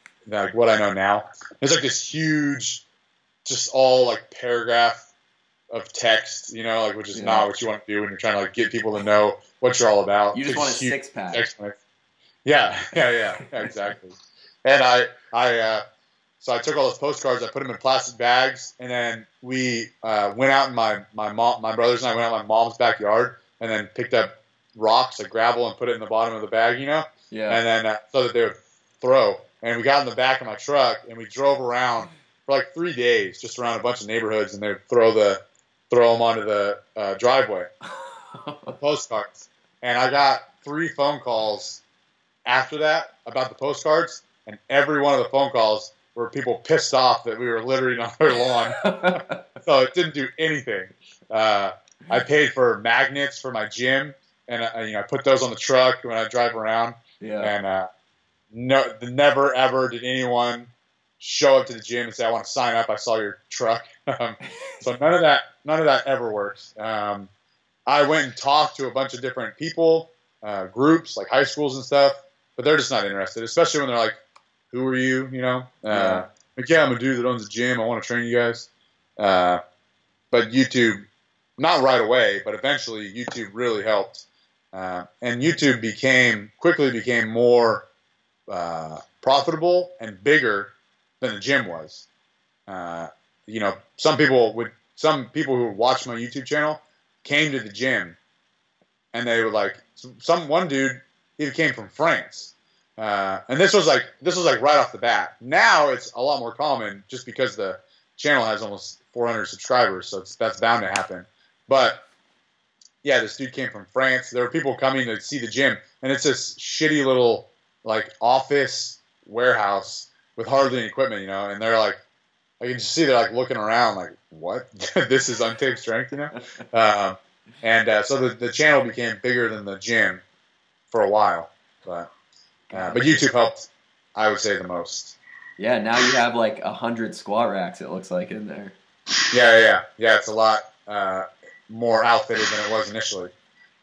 what I know now, there's like this huge, just all like paragraph of text, which is not what you want to do when you're trying to like get people to know what you're all about. You just want a six-pack. Yeah, exactly. And so I took all those postcards, I put them in plastic bags, and then we went out in my brothers and I went out in my mom's backyard, and then picked up rocks, like gravel, and put it in the bottom of the bag, Yeah. And then so that they would throw. And we got in the back of my truck, and we drove around for like 3 days, just around a bunch of neighborhoods, and they would throw them onto the driveway, the postcards. And I got 3 phone calls after that about the postcards, and every one of the phone calls were people pissed off that we were littering on their lawn. So it didn't do anything. I paid for magnets for my gym, and I put those on the truck when I drive around. Yeah. And never ever did anyone show up to the gym and say, "I want to sign up. I saw your truck." So none of that ever works. I went and talked to a bunch of different people, groups like high schools and stuff, but they're just not interested, especially when they're like, "Who are you?" Like, yeah, I'm a dude that owns a gym. I want to train you guys. But YouTube, not right away, but eventually YouTube really helped. And YouTube quickly became more profitable and bigger than the gym was. Some people who watched my YouTube channel came to the gym, and they were like, one dude, he came from France. And this was like right off the bat. Now it's a lot more common just because the channel has almost 400 subscribers, so that's bound to happen. But yeah, this dude came from France. There were people coming to see the gym, and it's this shitty little like office warehouse with hardly any equipment, and they're like, I can just see they're like looking around like, what? This is Untamed Strength, So the channel became bigger than the gym for a while, but YouTube helped, I would say, the most. Yeah, now you have like 100 squat racks, it looks like, in there. Yeah. It's a lot more outfitted than it was initially.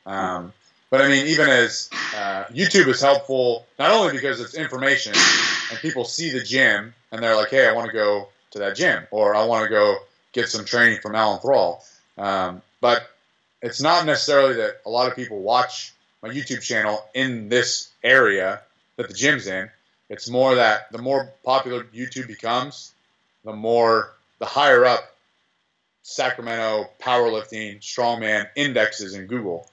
But I mean, even as YouTube is helpful, not only because it's information and people see the gym and they're like, hey, I want to go to that gym, or I want to go get some training from Alan Thrall. But it's not necessarily that a lot of people watch my YouTube channel in this area that the gym's in. It's more that the more popular YouTube becomes, the higher up Sacramento Powerlifting Strongman indexes in Google,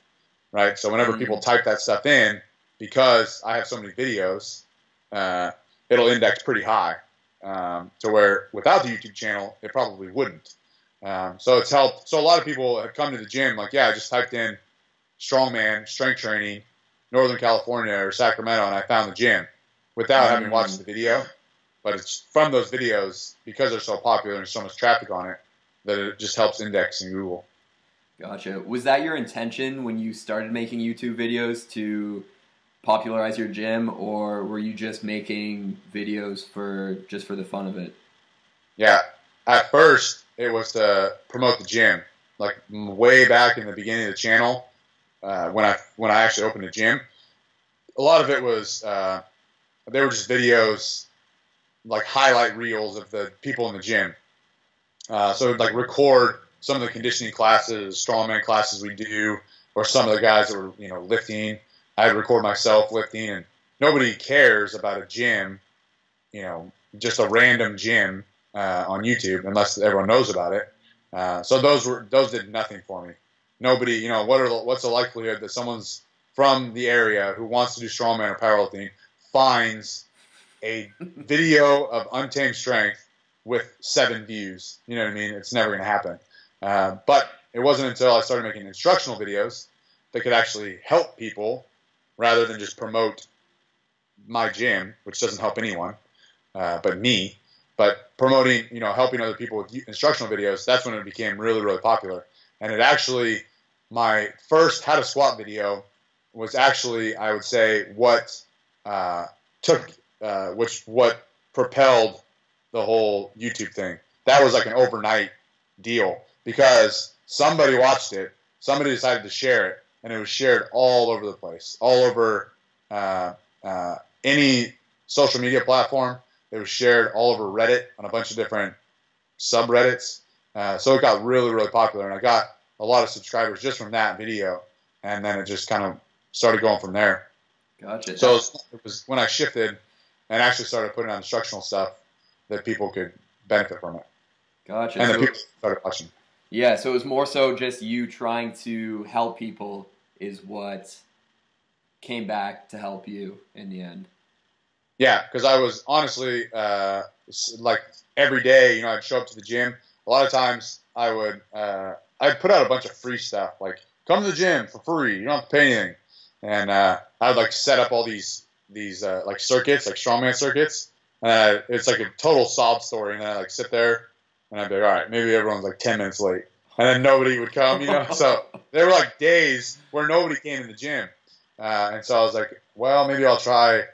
right? So whenever people type that stuff in, because I have so many videos, it'll index pretty high, to where without the YouTube channel, it probably wouldn't. So it's helped. So a lot of people have come to the gym like, yeah, I just typed in Strongman, strength training, Northern California or Sacramento, and I found the gym without having watched the video. But it's from those videos, because they're so popular and there's so much traffic on it, that it just helps index in Google. Gotcha. Was that your intention when you started making YouTube videos, to popularize your gym, or were you just making videos for the fun of it? Yeah. At first, it was to promote the gym. Like way back in the beginning of the channel, when I actually opened the gym, a lot of it was they were just videos, like highlight reels of the people in the gym. So like record some of the conditioning classes, strongman classes we do, or some of the guys that were lifting. I'd record myself lifting, and nobody cares about a gym, just a random gym on YouTube unless everyone knows about it. So those did nothing for me. Nobody, what's the likelihood that someone's from the area who wants to do strongman or powerlifting finds a video of Untamed Strength with 7 views? You know what I mean? It's never going to happen. But it wasn't until I started making instructional videos that could actually help people rather than just promote my gym, which doesn't help anyone but me. But promoting, helping other people with instructional videos, that's when it became really, really popular. And it actually, my first how to squat video was actually, I would say, what propelled the whole YouTube thing. That was like an overnight deal because somebody watched it, somebody decided to share it, and it was shared all over the place, all over any social media platform. It was shared all over Reddit on a bunch of different subreddits. So it got really, really popular, and I got a lot of subscribers just from that video, and then it just kind of started going from there. Gotcha. So it was when I shifted and actually started putting on instructional stuff that people could benefit from it. Gotcha. And then people started watching. Yeah, so it was more so just you trying to help people is what came back to help you in the end. Yeah, because I was honestly, like every day, I'd show up to the gym. A lot of times I'd put out a bunch of free stuff, like come to the gym for free, you don't have to pay anything. And I would like set up all these like circuits, like strongman circuits. And it's like a total sob story. And then I like sit there and I'd be like, all right, maybe everyone's like 10 minutes late. and then nobody would come, you know. So there were like days where nobody came in the gym, and so I was like, well, maybe I'll try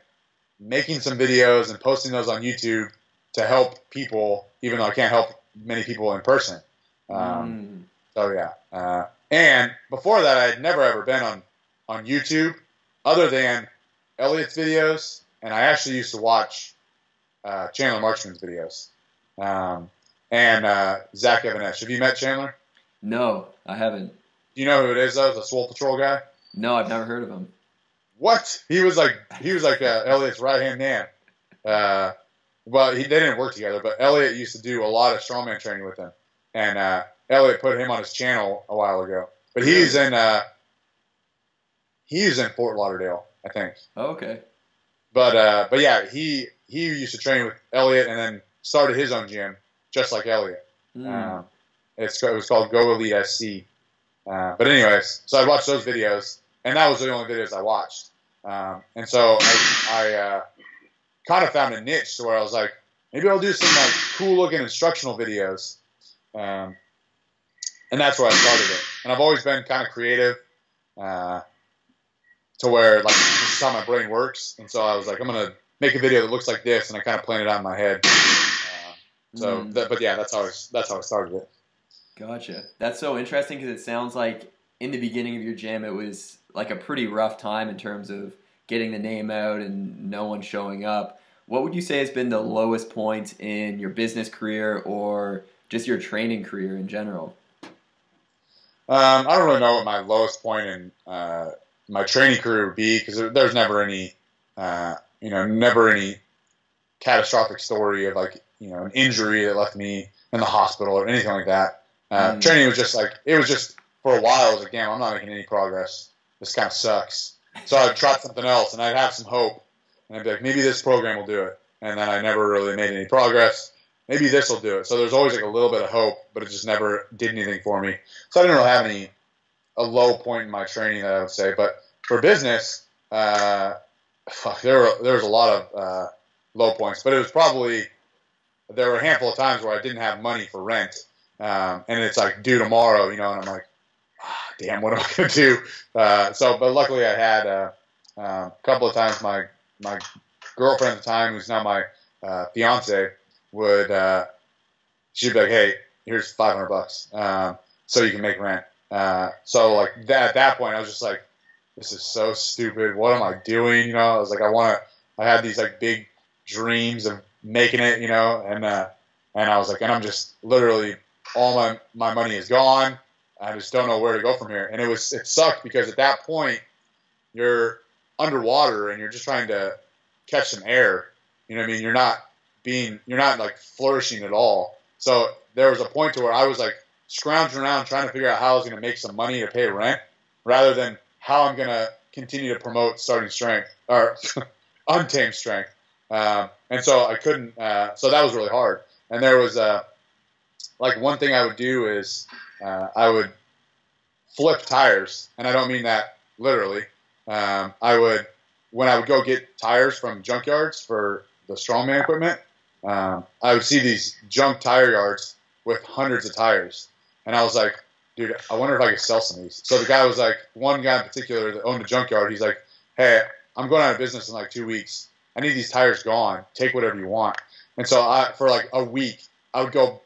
making some videos and posting those on YouTube to help people, even though I can't help many people in person. So yeah, and before that, I had never ever been on YouTube other than Elliot's videos, and I actually used to watch Chandler Marchman's videos, and Zach Evanesh. Have you met Chandler? No, I haven't. Do you know who it is, though? The Swole Patrol guy? No, I've never heard of him. What? He was like Elliot's right-hand man. Well, they didn't work together, but Elliot used to do a lot of strongman training with him, and Elliot put him on his channel a while ago. But he's in Fort Lauderdale, I think. Oh, okay. But yeah, he used to train with Elliot and then started his own gym, just like Elliot. It was called Go Elite SC. But anyways, so I watched those videos, and that was the only videos I watched. And so I kind of found a niche to where I was like, maybe I'll do some like cool looking instructional videos. And that's where I started it. And I've always been kind of creative, to where like this is how my brain works. And so I was like, I'm gonna make a video that looks like this, and I kind of planned it out in my head. But yeah, that's how I started it. Gotcha. That's so interesting because it sounds like in the beginning of your gym, it was like a pretty rough time in terms of getting the name out and no one showing up. What would you say has been the lowest point in your business career or just your training career in general? I don't really know what my lowest point in my training career would be, because there's never any, never any catastrophic story of like, an injury that left me in the hospital or anything like that. Training was just like, it was just for a while, I was like, damn, I'm not making any progress. This kind of sucks. So I'd try something else, and I'd have some hope, and I'd be like, maybe this program will do it. And then I never really made any progress. Maybe this will do it. So there's always like a little bit of hope, but it just never did anything for me. So I didn't really have a low point in my training that I would say. But for business, there was a lot of low points. But it was probably, there were a handful of times where I didn't have money for rent. And it's like due tomorrow, and I'm like, damn, what am I going to do? But luckily I had a couple of times my girlfriend at the time, who's now my fiance, she'd be like, hey, here's $500 so you can make rent. So like at that point, I was just like, this is so stupid. What am I doing? I was like, I had these like big dreams of making it, and I was like, and I'm just literally, all my money is gone. I just don't know where to go from here. And it sucked because at that point you're underwater and you're just trying to catch some air. You know what I mean? You're not like flourishing at all. So there was a point to where I was like scrounging around trying to figure out how I was going to make some money to pay rent, rather than how I'm going to continue to promote starting strength or untamed strength. And so I couldn't, so that was really hard. And there was like one thing I would do is I would flip tires, and I don't mean that literally. When I would go get tires from junkyards for the Strongman equipment, I would see these junk tire yards with hundreds of tires, and I was like, dude, I wonder if I could sell some of these. So the guy was like, one guy in particular that owned a junkyard, he's like, hey, I'm going out of business in like 2 weeks. I need these tires gone. Take whatever you want. And so for like a week, I would go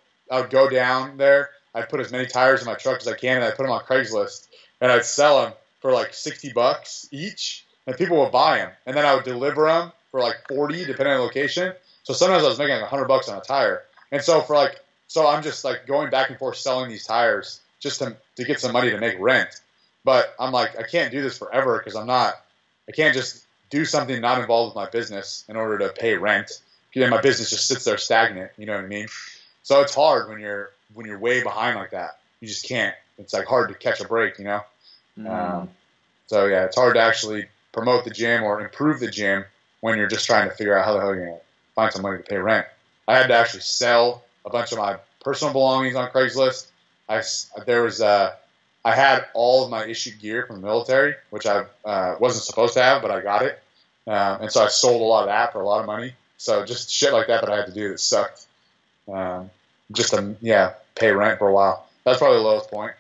down there. I'd put as many tires in my truck as I can, and I'd put them on Craigslist, and I'd sell them for like $60 each, and people would buy them. And then I would deliver them for like 40, depending on the location. So sometimes I was making like $100 on a tire. And so so I'm just like going back and forth selling these tires just to get some money to make rent. But I'm like, I can't do this forever, because I can't just do something not involved with my business in order to pay rent. My business just sits there stagnant. You know what I mean? So it's hard when you're way behind like that. You just can't. It's like hard to catch a break, So yeah, it's hard to actually promote the gym or improve the gym when you're just trying to figure out how the hell you're going to find some money to pay rent. I had to actually sell a bunch of my personal belongings on Craigslist. I had all of my issued gear from the military, which I wasn't supposed to have, but I got it. And so I sold a lot of that for a lot of money. So just shit like that I had to do that sucked. Just to pay rent for a while. That's probably the lowest point.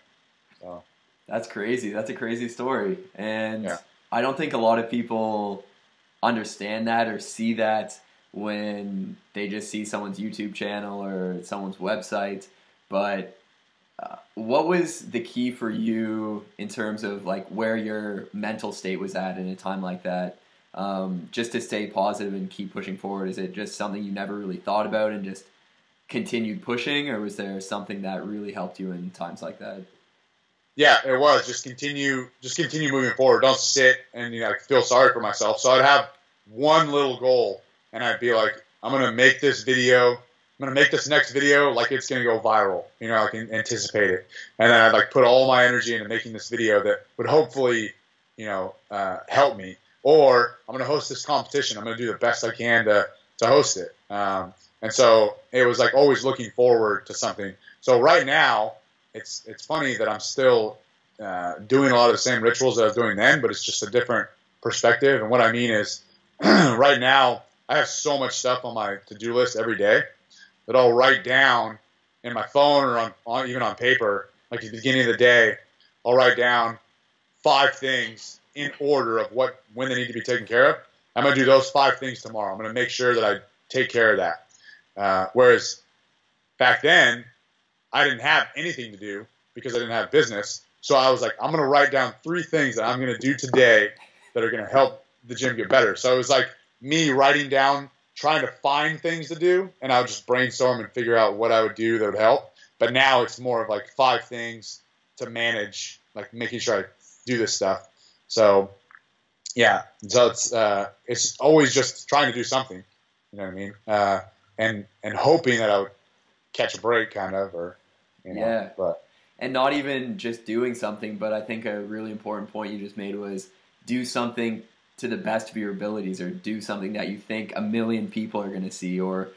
So That's crazy. That's a crazy story. And yeah. I don't think a lot of people understand that or see that when they just see someone's YouTube channel or someone's website. But what was the key for you in terms of like where your mental state was at in a time like that? Just to stay positive and keep pushing forward? Is it just something you never really thought about and just continued pushing, or was there something that really helped you in times like that? Yeah, it was just continue moving forward. Don't sit and feel sorry for myself. So I'd have one little goal, and I'd be like, I'm gonna make this video. I'm gonna make this next video like it's gonna go viral. I can anticipate it, and then I'd like put all my energy into making this video that would hopefully, help me. Or I'm gonna host this competition. I'm gonna do the best I can to host it. And so it was like always looking forward to something. So right now, it's funny that I'm still doing a lot of the same rituals that I was doing then, but it's just a different perspective. And what I mean is, right now, I have so much stuff on my to-do list every day that I'll write down in my phone or even on paper. Like at the beginning of the day, I'll write down 5 things in order of when they need to be taken care of. I'm going to do those 5 things tomorrow. I'm going to make sure that I take care of that. Whereas back then, I didn't have anything to do because I didn't have business. So I was like, I'm going to write down 3 things that I'm going to do today that are going to help the gym get better. So it was like me writing down, trying to find things to do, and I would just brainstorm and figure out what I would do that would help. But now it's more of like 5 things to manage, like making sure I do this stuff. So yeah, so it's always just trying to do something, you know what I mean? And hoping that I would catch a break kind of, or, Yeah. but. And not even just doing something, but I think a really important point you just made was do something to the best of your abilities, or do something that you think a million people are going to see, or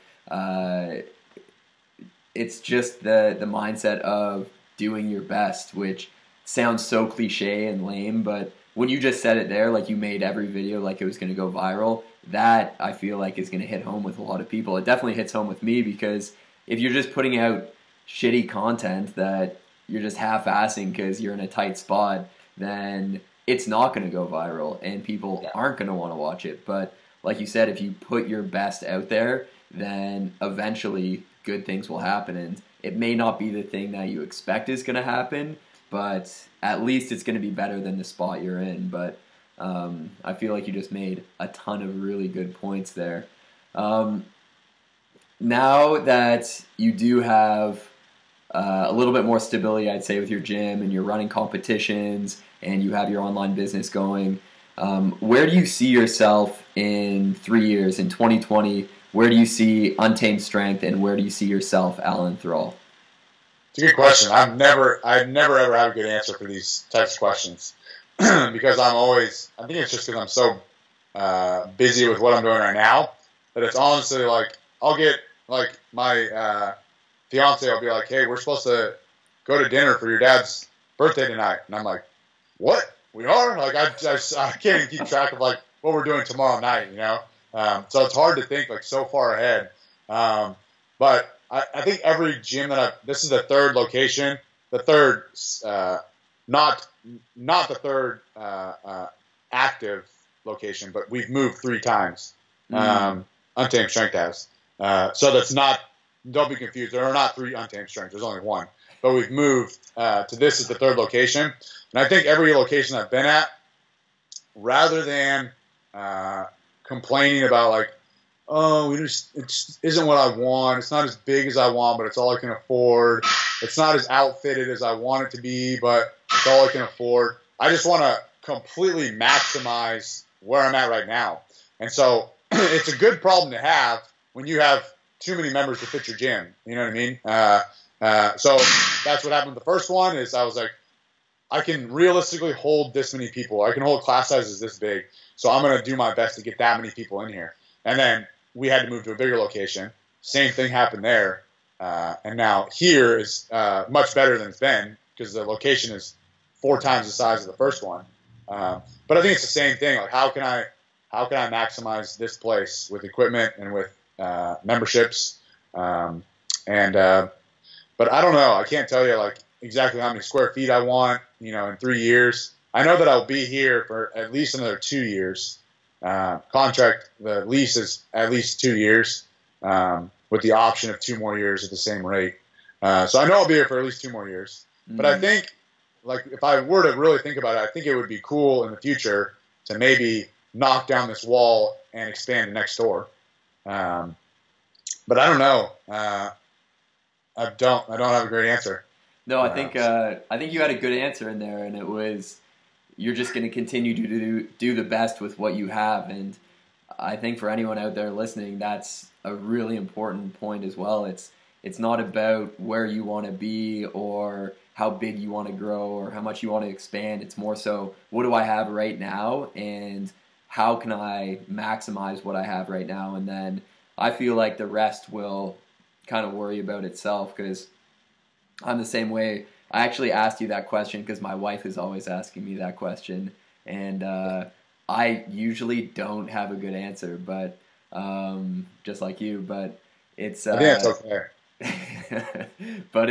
it's just the mindset of doing your best, which sounds so cliche and lame, but when you just said it there, like you made every video like it was going to go viral, that I feel like is going to hit home with a lot of people. It definitely hits home with me, because if you're just putting out shitty content that you're just half-assing because you're in a tight spot, then it's not going to go viral and people aren't going to want to watch it. But like you said, if you put your best out there, then eventually good things will happen. And it may not be the thing that you expect is going to happen, but at least it's going to be better than the spot you're in. But I feel like you just made a ton of really good points there. Now that you do have a little bit more stability, I'd say, with your gym, and you're running competitions and you have your online business going, where do you see yourself in 3 years, in 2020? Where do you see Untamed Strength, and where do you see yourself, Alan Thrall? It's a good question. I've never ever had a good answer for these types of questions because I think it's just because I'm so busy with what I'm doing right now that it's honestly like I'll get like my fiance will be like, hey, we're supposed to go to dinner for your dad's birthday tonight. And I'm like, what? We are? Like, I can't even keep track of like what we're doing tomorrow night, So it's hard to think like so far ahead. But I think every gym this is the 3rd location, the 3rd, not the 3rd active location, but we've moved 3 times. Untamed Strength has. So that's not, don't be confused. There are not 3 Untamed Strengths. There's only 1. But we've moved to this is the 3rd location. And I think every location I've been at, rather than complaining about like, oh, it just isn't what I want. It's not as big as I want, but it's all I can afford. It's not as outfitted as I want it to be, but it's all I can afford. I just want to completely maximize where I'm at right now. And so it's a good problem to have when you have too many members to fit your gym. You know what I mean? So that's what happened with the first one is I was like, I can realistically hold this many people. I can hold class sizes this big. So I'm going to do my best to get that many people in here. And then we had to move to a bigger location. Same thing happened there. And now here is much better than it's been because the location is 4 times the size of the first one. But I think it's the same thing. Like how can I maximize this place with equipment and with memberships? But I don't know. I can't tell you like exactly how many square feet I want, in 3 years. I know that I'll be here for at least another 2 years. Contract, the lease is at least 2 years, with the option of 2 more years at the same rate. So I know I'll be here for at least 2 more years. But I think, like, if I were to really think about it, I think it would be cool in the future to maybe knock down this wall and expand next door. But I don't know. I don't have a great answer. No, I think you had a good answer in there, and it was you're just going to continue to do the best with what you have. And I think for anyone out there listening, that's a really important point as well. It's not about where you want to be or how big you want to grow or how much you want to expand. It's more so, what do I have right now, and how can I maximize what I have right now? And then I feel like the rest will kind of worry about itself, because I'm the same way. I actually asked you that question because my wife is always asking me that question, and I usually don't have a good answer, but just like you. But it's I think that's okay. but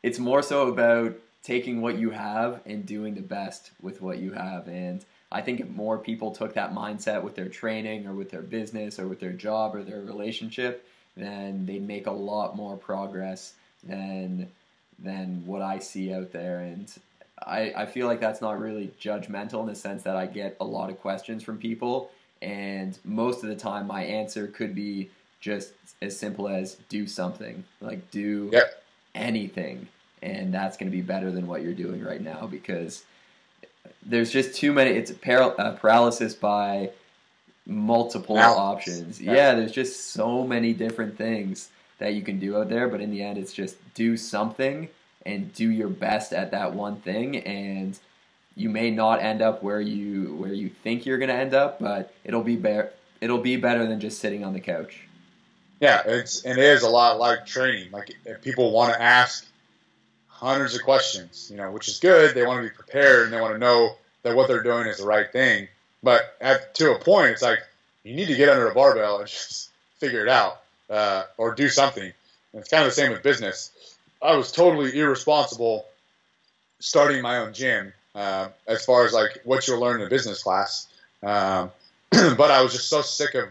it's more so about taking what you have and doing the best with what you have. And I think if more people took that mindset with their training or with their business or with their job or their relationship, then they'd make a lot more progress than what I see out there. And I feel like that's not really judgmental in the sense that I get a lot of questions from people, and most of the time my answer could be just as simple as do something, like do anything, and that's going to be better than what you're doing right now, because there's just too many. It's paralysis by multiple options. Yeah, there's just so many different things that you can do out there, but in the end it's just do something and do your best at that one thing, and you may not end up where you think you're going to end up, but it'll be better than just sitting on the couch. Yeah, it is a lot like training. Like, if people want to ask hundreds of questions, which is good. They want to be prepared and they want to know that what they're doing is the right thing. But to a point, it's like you need to get under a barbell and just figure it out, or do something. And it's kind of the same with business. I was totally irresponsible starting my own gym, as far as like what you'll learn in a business class. But I was just so sick of,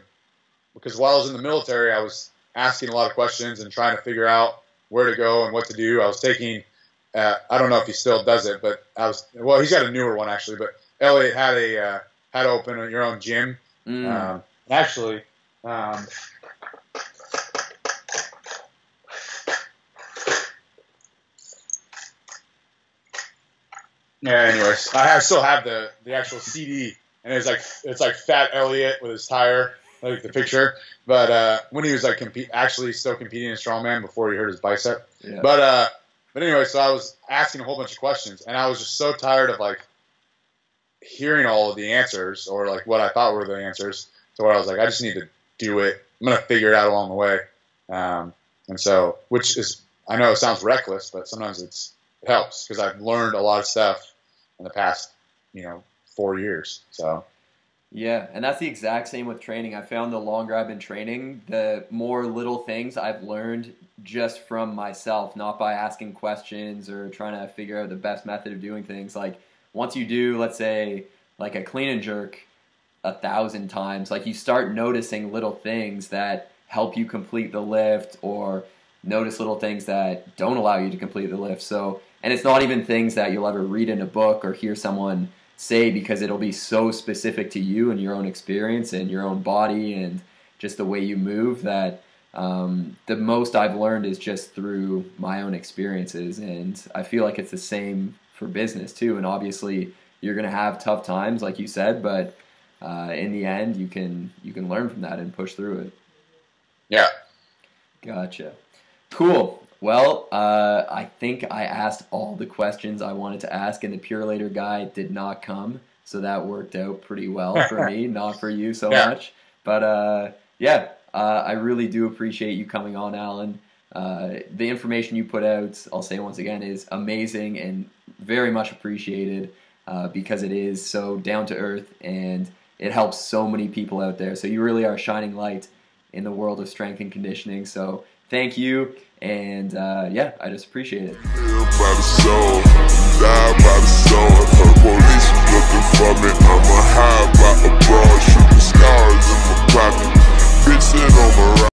because while I was in the military, I was asking a lot of questions and trying to figure out where to go and what to do. I was taking, I don't know if he still does it, but he's got a newer one actually, but Elliot had how to open your own gym. Actually, anyways, I still have the actual CD, and it's like Fat Elliot with his tire, like the picture. But when he was like actually still competing in Strongman before he hurt his bicep. Yeah. But anyway, so I was asking a whole bunch of questions, and I was just so tired of like hearing all of the answers, or like what I thought were the answers, to where I was like, I just need to do it. I'm gonna figure it out along the way. And so, which is, I know it sounds reckless, but sometimes it helps, because I've learned a lot of stuff in the past, 4 years. So. Yeah, and that's the exact same with training. I found the longer I've been training, the more little things I've learned just from myself, not by asking questions or trying to figure out the best method of doing things. Like, once you do, let's say, like a clean and jerk 1,000 times, like, you start noticing little things that help you complete the lift, or notice little things that don't allow you to complete the lift. So, and it's not even things that you'll ever read in a book or hear someone say, because it'll be so specific to you and your own experience and your own body and just the way you move, that the most I've learned is just through my own experiences. And I feel like it's the same for business too. And obviously you're going to have tough times, like you said, but in the end you can learn from that and push through it. Yeah. Gotcha. Cool. Well, I think I asked all the questions I wanted to ask, and the Purelator guy did not come, so that worked out pretty well for me, not for you so much. But I really do appreciate you coming on, Alan. The information you put out, I'll say once again, is amazing and very much appreciated, because it is so down to earth and it helps so many people out there. So you really are a shining light in the world of strength and conditioning. So thank you, And yeah, I just appreciate it. Live by the soul, die by the soul. If her police looking for me, I'ma hide